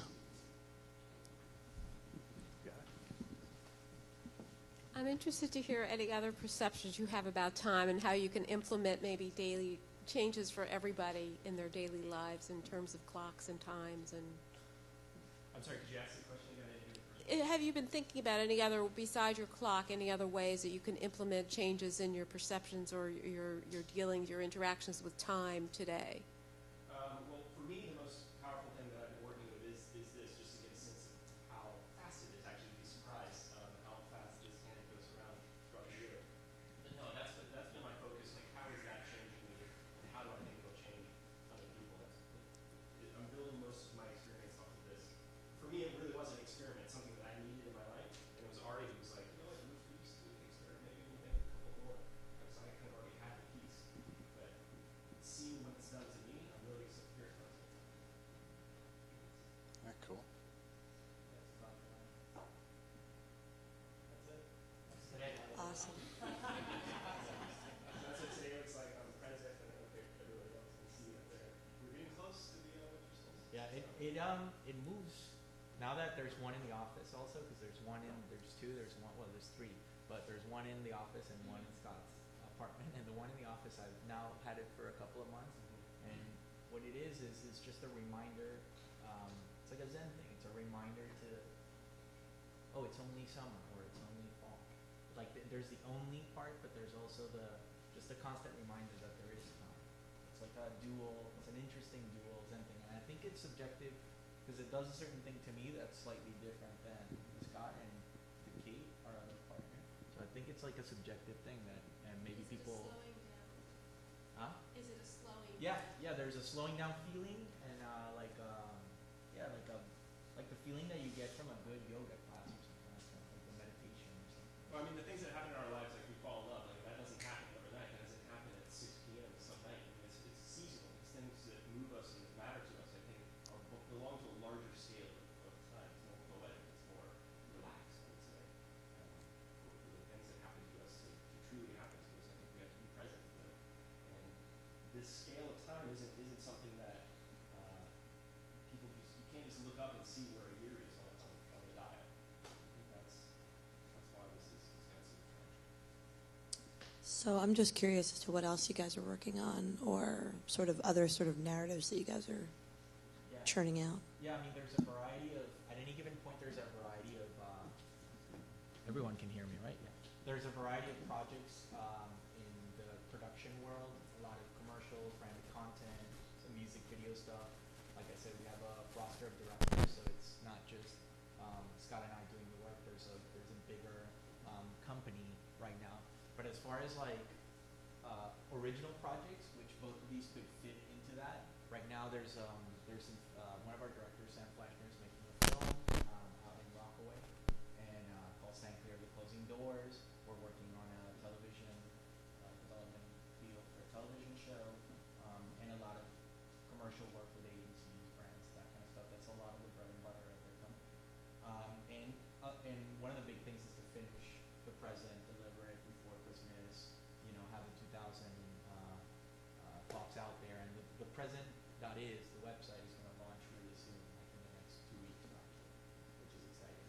I'm interested to hear any other perceptions you have about time and how you can implement maybe daily changes for everybody in their daily lives in terms of clocks and times. And I'm sorry, could you ask the question again? have you been thinking about any other, besides your clock, any other ways that you can implement changes in your perceptions or your dealings, your interactions with time today? Well, for me, the most powerful thing that I've been working with is this, just to get a sense of how fast it is. Actually, you'd be surprised how fast this hand goes around throughout the year. But no, that's been my focus. Like, how is that changing me, and how do I think it'll change other people? I'm building most of my experience off of this. For me, it really was an experiment, something that I needed in my life. And it was Ari who was like, you know what, we used to do an experiment. Maybe we'll make a couple more. Because I kind of already had the piece. But seeing what it's done to me, I'm really very excited. Very cool. Awesome. That's what today looks like. I'm present, and I hope everybody else can see it there. We're getting close to the winter solstice. Yeah, it moves. Now that there's one in the office also, because there's two, there's three, but there's one in the office and one in Scott's apartment, and the one in the office I've now had it for a couple of months, and what it is just a reminder. It's like a Zen thing. It's a reminder to, oh, it's only summer or it's only fall. Like there's the only part, but there's also just the constant reminder that there is time. It's like it's an interesting dual Zen thing, and I think it's subjective. Because it does a certain thing to me that's slightly different than Scott and Kate, our other partner. So I think it's like a subjective thing that, and maybe people. Slowing down? Huh? Is it a slowing Yeah, down? yeah. There's a slowing down feeling, and like the feeling that you get from a good yoga class or something like that, like the meditation or something. Well, I mean, the things that happen in our lives, like we fall in love, like that doesn't happen overnight. That doesn't happen at 6 p.m. some night. I mean, it's seasonal. It's things that move us and that matter to us, I think, belong to a larger scale of time. It's more poetic. It's more relaxed, I would say. For the things that happen to us to truly happen to us, I think we have to be present for them. And this scale of time isn't something that people So I'm just curious as to what else you guys are working on, or sort of other sort of narratives that you guys are churning out. Yeah, I mean, there's a variety of, at any given point, there's a variety of, everyone can hear me, right? Yeah. There's a variety of projects in the production world, a lot of commercial, branded content, some music video stuff. Like I said, we have a roster of directors, so it's not just Scott and I doing the work. There's a bigger company right now. But as far as like original projects, which both of these could fit into that, right now there's some, one of our directors, Sam Flashner, is making a film out in Rockaway, and called Stand Clear of the Closing Doors. We're working on a television development deal for a television show, and a lot of commercial work with agencies, brands, that kind of stuff. That's a lot of the bread and butter of their company. And one of the big things is to finish the present, deliver it before Christmas, have the 2000 talks out there. And the present.is, the website, is going to launch really soon, like in the next 2 weeks, actually, which is exciting.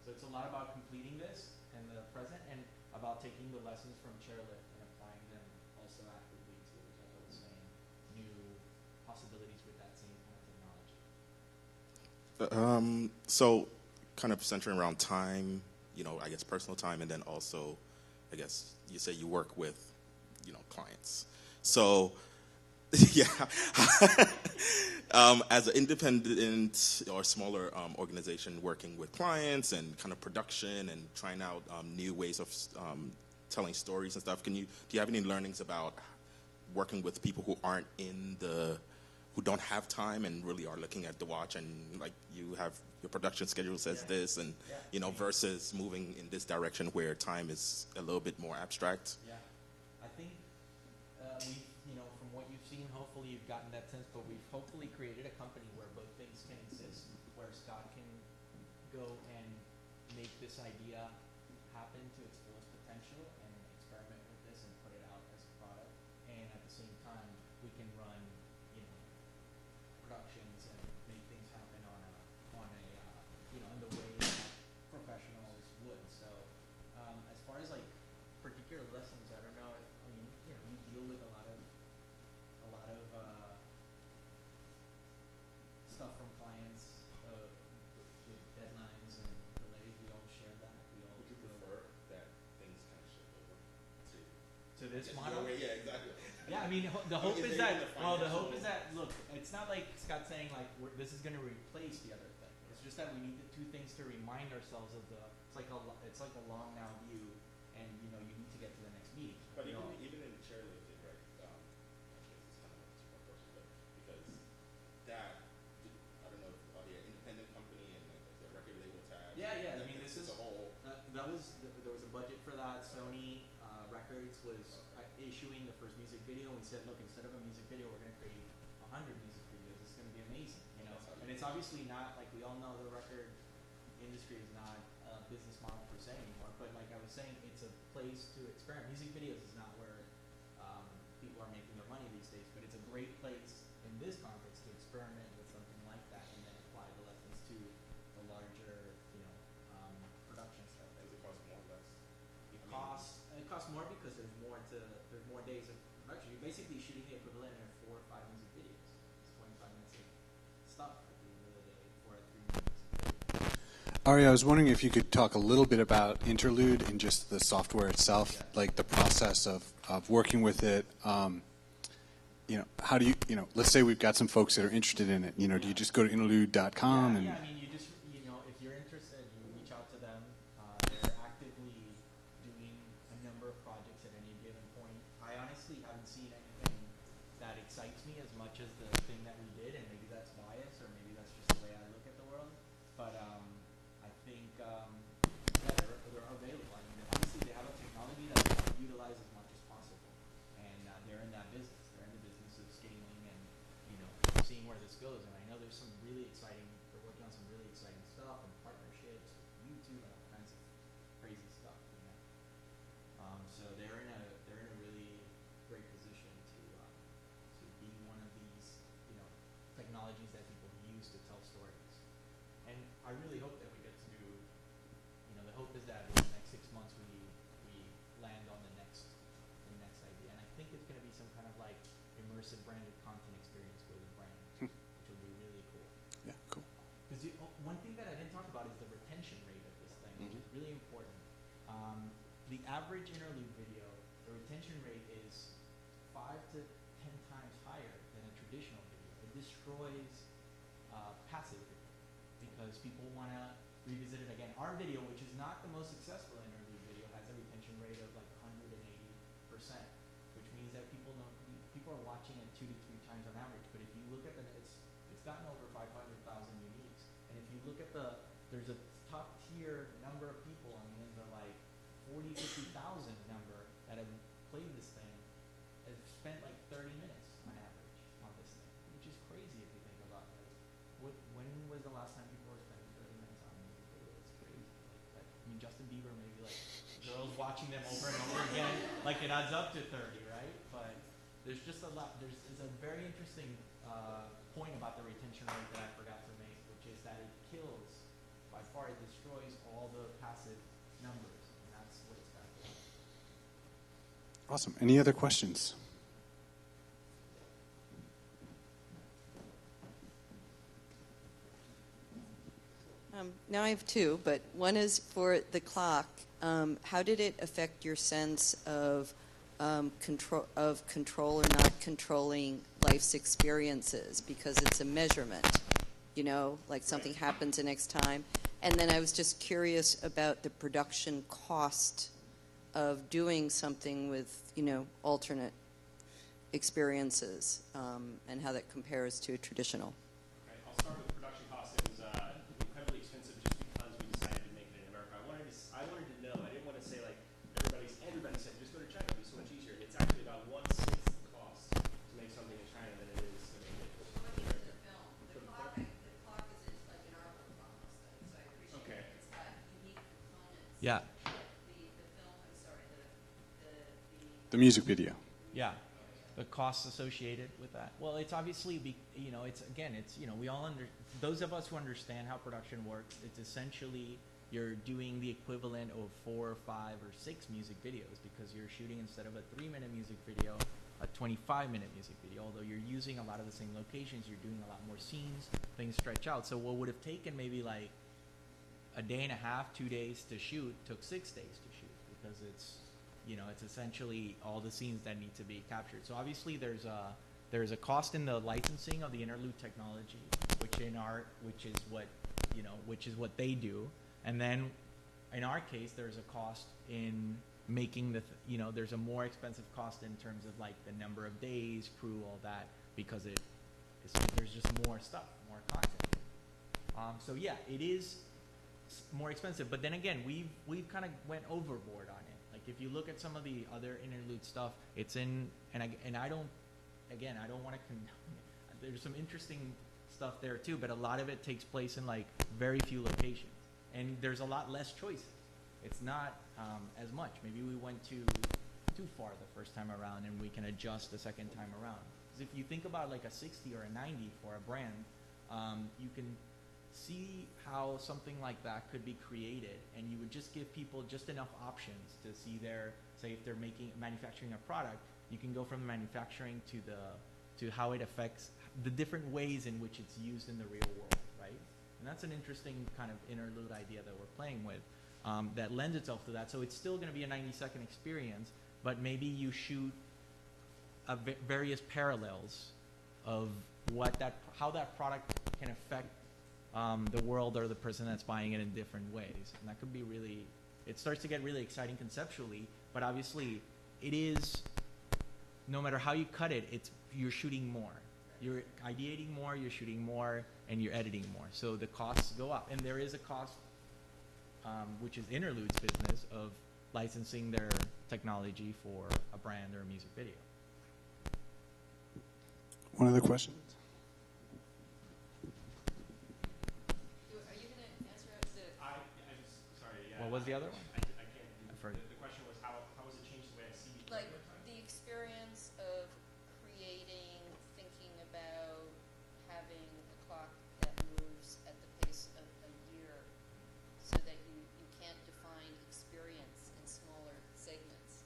So it's a lot about completing this and the present, and about taking the lessons from Chairlift and applying them also actively to, like I was saying, new possibilities with that same kind of technology. So kind of centering around time, I guess personal time, and then also, I guess you say you work with, clients. So, yeah, as an independent or smaller organization working with clients and kind of production and trying out new ways of telling stories and stuff, do you have any learnings about working with people who aren't who don't have time and really are looking at the watch, and like you have your production schedule says this, and versus moving in this direction where time is a little bit more abstract? Yeah, I think from what you've seen, hopefully you've gotten that sense, but we've hopefully created a company where both things can exist, where Scott can go and make this idea happen to its fullest potential and experiment with this and put it out as a product, and at the same time we can run productions and make things happen on a in the way that professionals would. So as far as like particular lessons, I don't know. We deal with a lot of stuff from clients with deadlines and delays. We all share that. Would you prefer that things kind of shift over to this model? Yeah, exactly. Yeah, I mean, the hope is that, look, it's not like Scott's saying, like, this is going to replace the other thing. It's just that we need the two things to remind ourselves of it's like a long now view, and, you need to get to the next meeting. But even in chairlifting, right, it's kind of a super question, but because that, I don't know, are they an independent company and the record label tag? Yeah, I mean, this is a whole. there was a budget for that. Sony Records was issuing the first music video, and we said, look, instead of a music video, we're going to create 100 music videos. It's going to be amazing, And it's obviously not, like we all know, the record industry is not a business model per se anymore. But like I was saying, it's a place to experiment. Music videos is not where people are making their money these days, but it's a great place in this context to experiment with something like that, and then apply the lessons to the larger, production stuff. Does it cost more or less? It costs more because there's more days of production. You're basically shooting the equivalent of 4 or 5 music videos. It's 25 minutes of stuff at the end of the day for a 3-minute music video. Ari, I was wondering if you could talk a little bit about Interlude and just the software itself, like the process of working with it. How do you, let's say we've got some folks that are interested in it. Do you just go to interlude.com? Yeah, I mean, you just, if you're interested, you reach out to them. They're actively doing a number of projects at any given point. I honestly haven't seen anything that excites me as much as the thing that we did, and maybe that's bias, or maybe that's just the way I look at the world. But I think, they're available. I mean, obviously they have a technology that they want to utilize as much as possible, and they're in that business. They're in the business of scaling and seeing where this goes. And I know there's some really exciting. They're working on some really exciting stuff and partnerships with YouTube and all kinds of crazy stuff. So they're in a really great position to be one of these technologies that people use to tell stories. And I really average interlude video, the retention rate is 5 to 10 times higher than a traditional video. It destroys passive video because people want to revisit it again. Our video, which is not the most successful interlude video, has a retention rate of like 180%, which means that people are watching it 2 to 3 times on average. But if you look at it's gotten over 500,000 uniques. And if you look at there's a top tier number of people, I mean, the like 40, 50,000 number that have played this thing, have spent like 30 minutes on average on this thing, which is crazy if you think about it. When was the last time people were spending 30 minutes on a music video? It's crazy. Like, I mean, Justin Bieber maybe like girls watching them over and over again, like it adds up to 30, right? But there's just a lot. It's a very interesting point about the retention rate that I forgot to make, which is that it kills, by far, it destroys all the passive numbers, and that's what it's got to do. Awesome. Any other questions? Now I have two, but one is for the clock. How did it affect your sense of control or not controlling life's experiences? Because it's a measurement, you know, like something happens the next time. And then I was just curious about the production cost of doing something with, you know, alternate experiences, and how that compares to a traditional. Okay, I'll start with the production cost. It was incredibly expensive just because we decided to make it in America. I wanted to know. I didn't want to say like everybody said just go to China. It'll be so much easier. It's actually about 1/6 the cost to make something in China than it is to make it in America. The clock is like an artwork almost, so I appreciate Okay. it. It's got unique components. Yeah. The music video. Yeah. The costs associated with that. Well, it's obviously, those of us who understand how production works, it's essentially you're doing the equivalent of 4, 5, or 6 music videos because you're shooting, instead of a 3-minute music video, a 25-minute music video. Although you're using a lot of the same locations, you're doing a lot more scenes, things stretch out. So what would have taken maybe like a day and a half, 2 days to shoot, took 6 days to shoot because it's essentially all the scenes that need to be captured. So obviously there's a cost in the licensing of the interlude technology, which is what they do. And then in our case, there's a cost in making there's a more expensive cost in terms of like the number of days, crew, all that, because there's just more stuff, more content. So yeah, it is more expensive. But then again, we've kind of went overboard on it. Like if you look at some of the other interlude stuff, it's in, and I don't want to condone it. There's some interesting stuff there too, but a lot of it takes place in like very few locations, and there's a lot less choices. It's not as much. Maybe we went too far the first time around, and we can adjust the second time around. Because if you think about like a 60 or a 90 for a brand, you can see how something like that could be created, and you would just give people just enough options to see say if they're manufacturing a product, you can go from the manufacturing to how it affects the different ways in which it's used in the real world, right? And that's an interesting kind of interlude idea that we're playing with that lends itself to that. So it's still going to be a 90-second experience, but maybe you shoot various parallels of how that product can affect the world or the person that's buying it in different ways. And that could be it starts to get really exciting conceptually, but obviously it is, no matter how you cut it, you're shooting more. You're ideating more, you're shooting more, and you're editing more. So the costs go up. And there is a cost, which is Interlude's business, of licensing their technology for a brand or a music video. One other question? What was the other one? I can't. The question was how has it changed the way I see it? Like the experience of creating, thinking about having a clock that moves at the pace of a year, so that you can't define experience in smaller segments.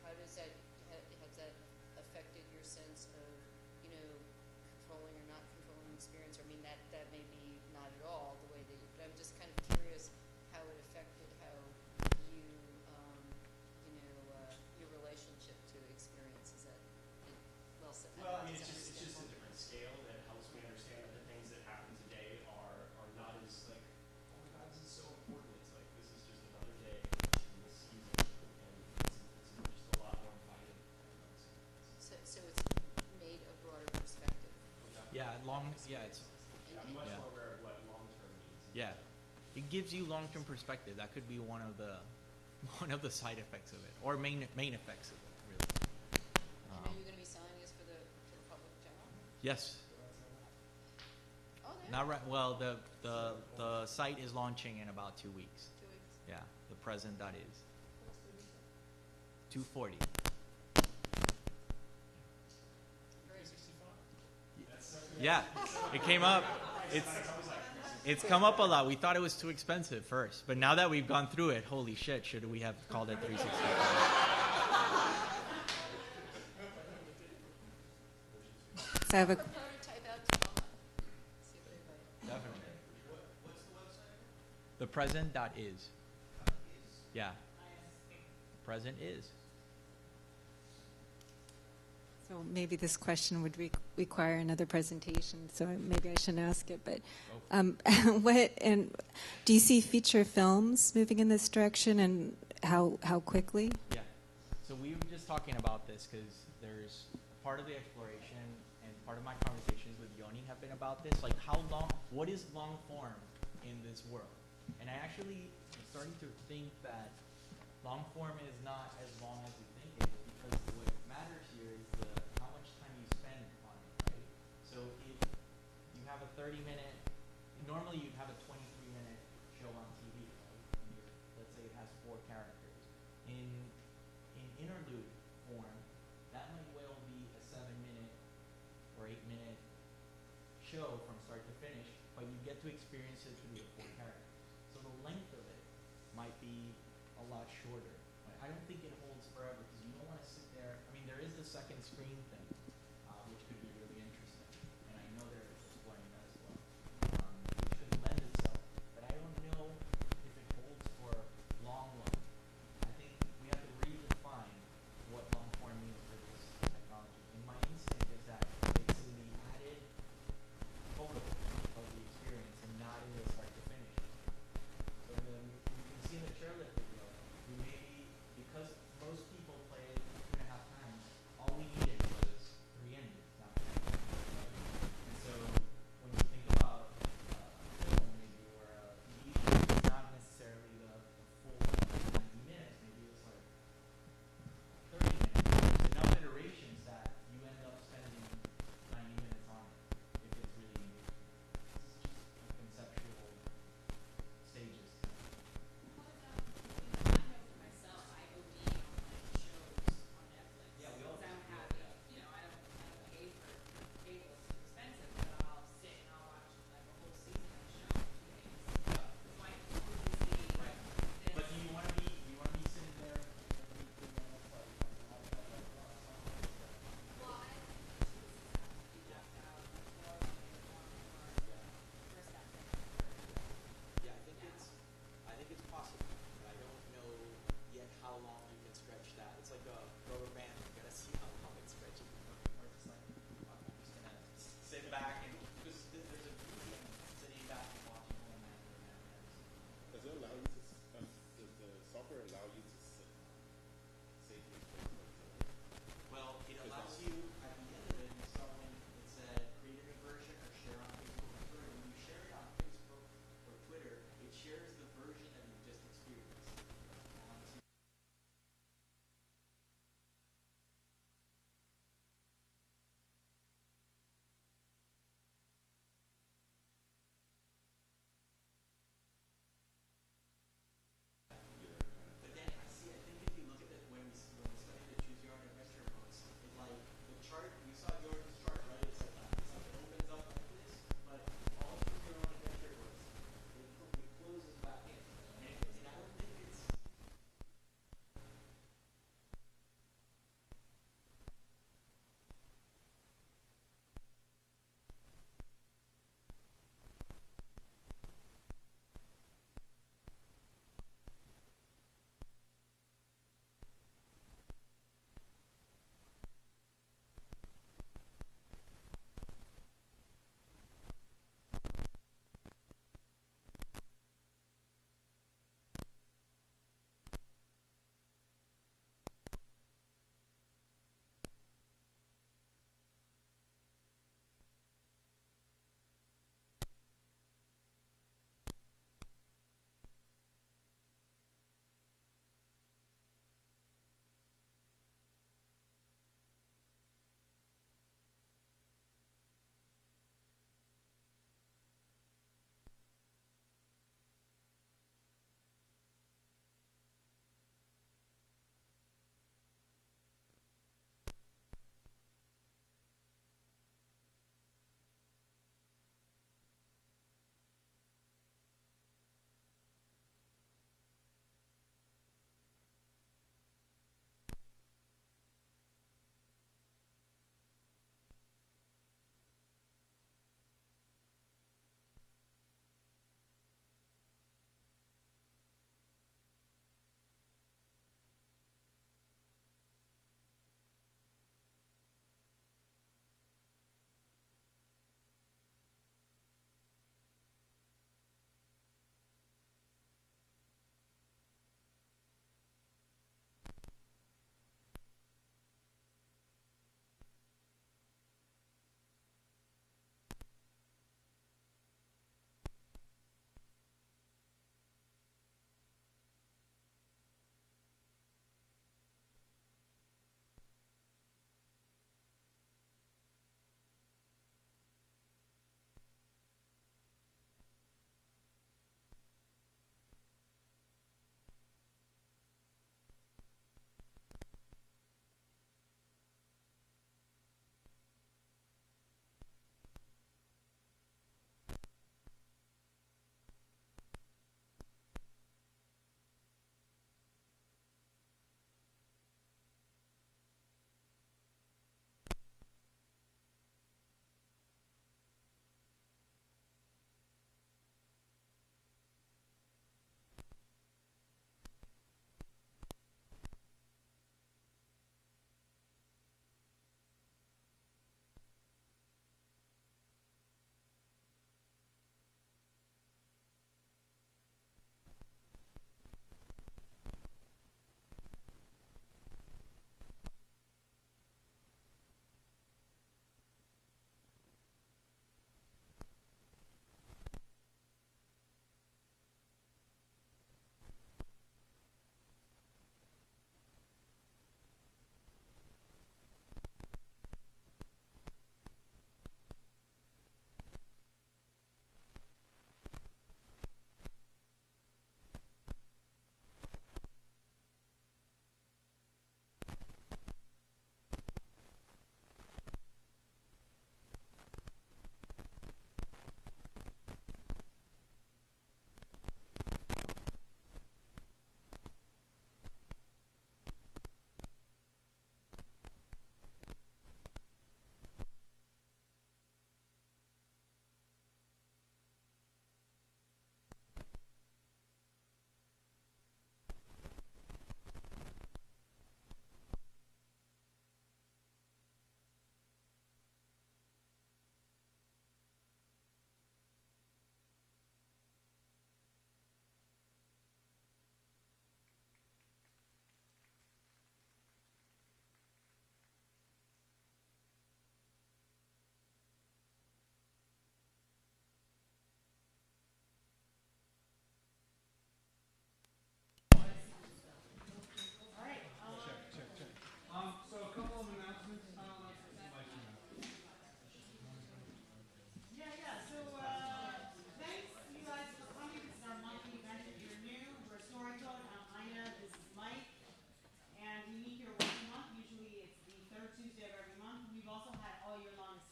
How does that has that affected your sense of controlling or not controlling experience? Or I mean that may be not at all the way that. But I'm just kind of curious how it affected how Yeah, it's I'm much Yeah. more aware of what long-term means. yeah. It gives you long-term perspective. That could be one of the side effects of it, or main effects of it, really. And are you going to be selling this for the public general? Yes. Oh, there. Not right. Well, the site is launching in about 2 weeks. 2 weeks. Yeah, the present.is. 240. Yeah, it came up. It's come up a lot. We thought it was too expensive first, but now that we've gone through it, holy shit, should we have called it 365? So I have a Prototype out tomorrow. See if anybody. Definitely. The present.is. Yeah. Present is. So maybe this question would require another presentation, so maybe I shouldn't ask it. But do you see feature films moving in this direction, and how quickly? Yeah. So we were just talking about this because there's part of the exploration and part of my conversations with Yoni have been about this. Like, what is long form in this world? And I actually am starting to think that long form is not as long as we think it is, because what matters here is how much time you spend on it, right? So if you have a 30-minute, normally you'd have a 23-minute show on TV, right? Let's say it has 4 characters. In interlude form, that might well be a 7-minute or 8-minute show from start to finish, but you get to experience it through the 4 characters. So the length of it might be a lot shorter. I don't think it holds forever, because you don't want to sit there. I mean, there is the second screen thing, which could be really interesting, and I know they're exploring that as well, which could lend itself. But I don't know if it holds for long. I think we have to redefine what long form means for this technology. And my instinct is that it's in the added photo of the experience and not in the start to finish. So then you can see in the chairlift video, we maybe, because most people play it 2.5 times, all we needed was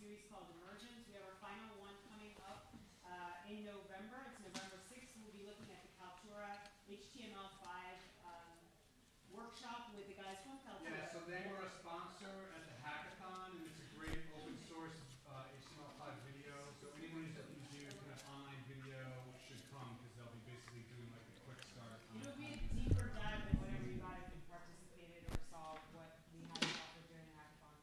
series called Emergence. We have our final one coming up in November. It's November 6th. We'll be looking at the Kaltura HTML5 workshop with the guys from Kaltura. Yeah, so they were a sponsor at the hackathon, and it's a great open source HTML5 video. So anyone who's looking to do kind of online video should come, because they'll be basically doing like a quick start. It'll be a deeper dive than whatever you guys have participated or saw what we had to offer during the hackathon.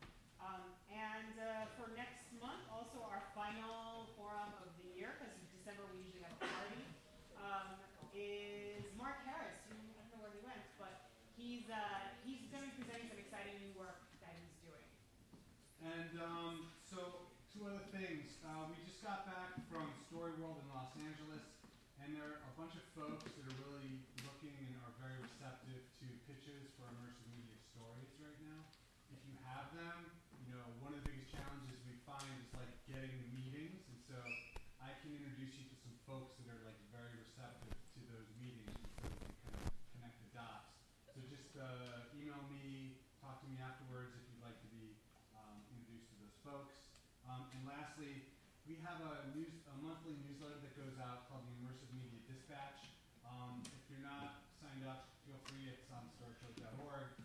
For next month, also our final forum of the year, because in December we usually have a party, is Mark Harris. I don't know where he went, but he's going to be presenting some exciting new work that he's doing. And so, two other things. We just got back from Story World in Los Angeles, and there are a bunch of folks that are really looking and are very receptive to pitches for immersive media stories right now. If you have them, one of the biggest challenges we find is like getting the meetings, and so I can introduce you to some folks that are like very receptive to those meetings, and so we can kind of connect the dots. So just email me, talk to me afterwards if you'd like to be introduced to those folks. And lastly, we have a monthly newsletter that goes out called the Immersive Media Dispatch. If you're not signed up, feel free. It's on storycode.org.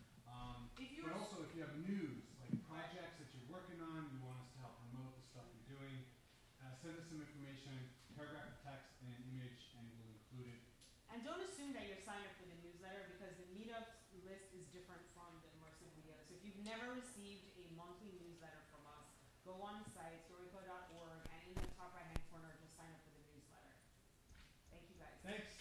But also, if you have news, like projects that you're working on, you want us to help promote the stuff you're doing, send us some information, paragraph of text and image, and we'll include it. And don't assume that you're signed up for the newsletter, because the meetups list is different from the immersive video. So if you've never received a monthly newsletter from us, go on the site, storycode.org, and in the top right-hand corner, just sign up for the newsletter. Thank you, guys. Thanks.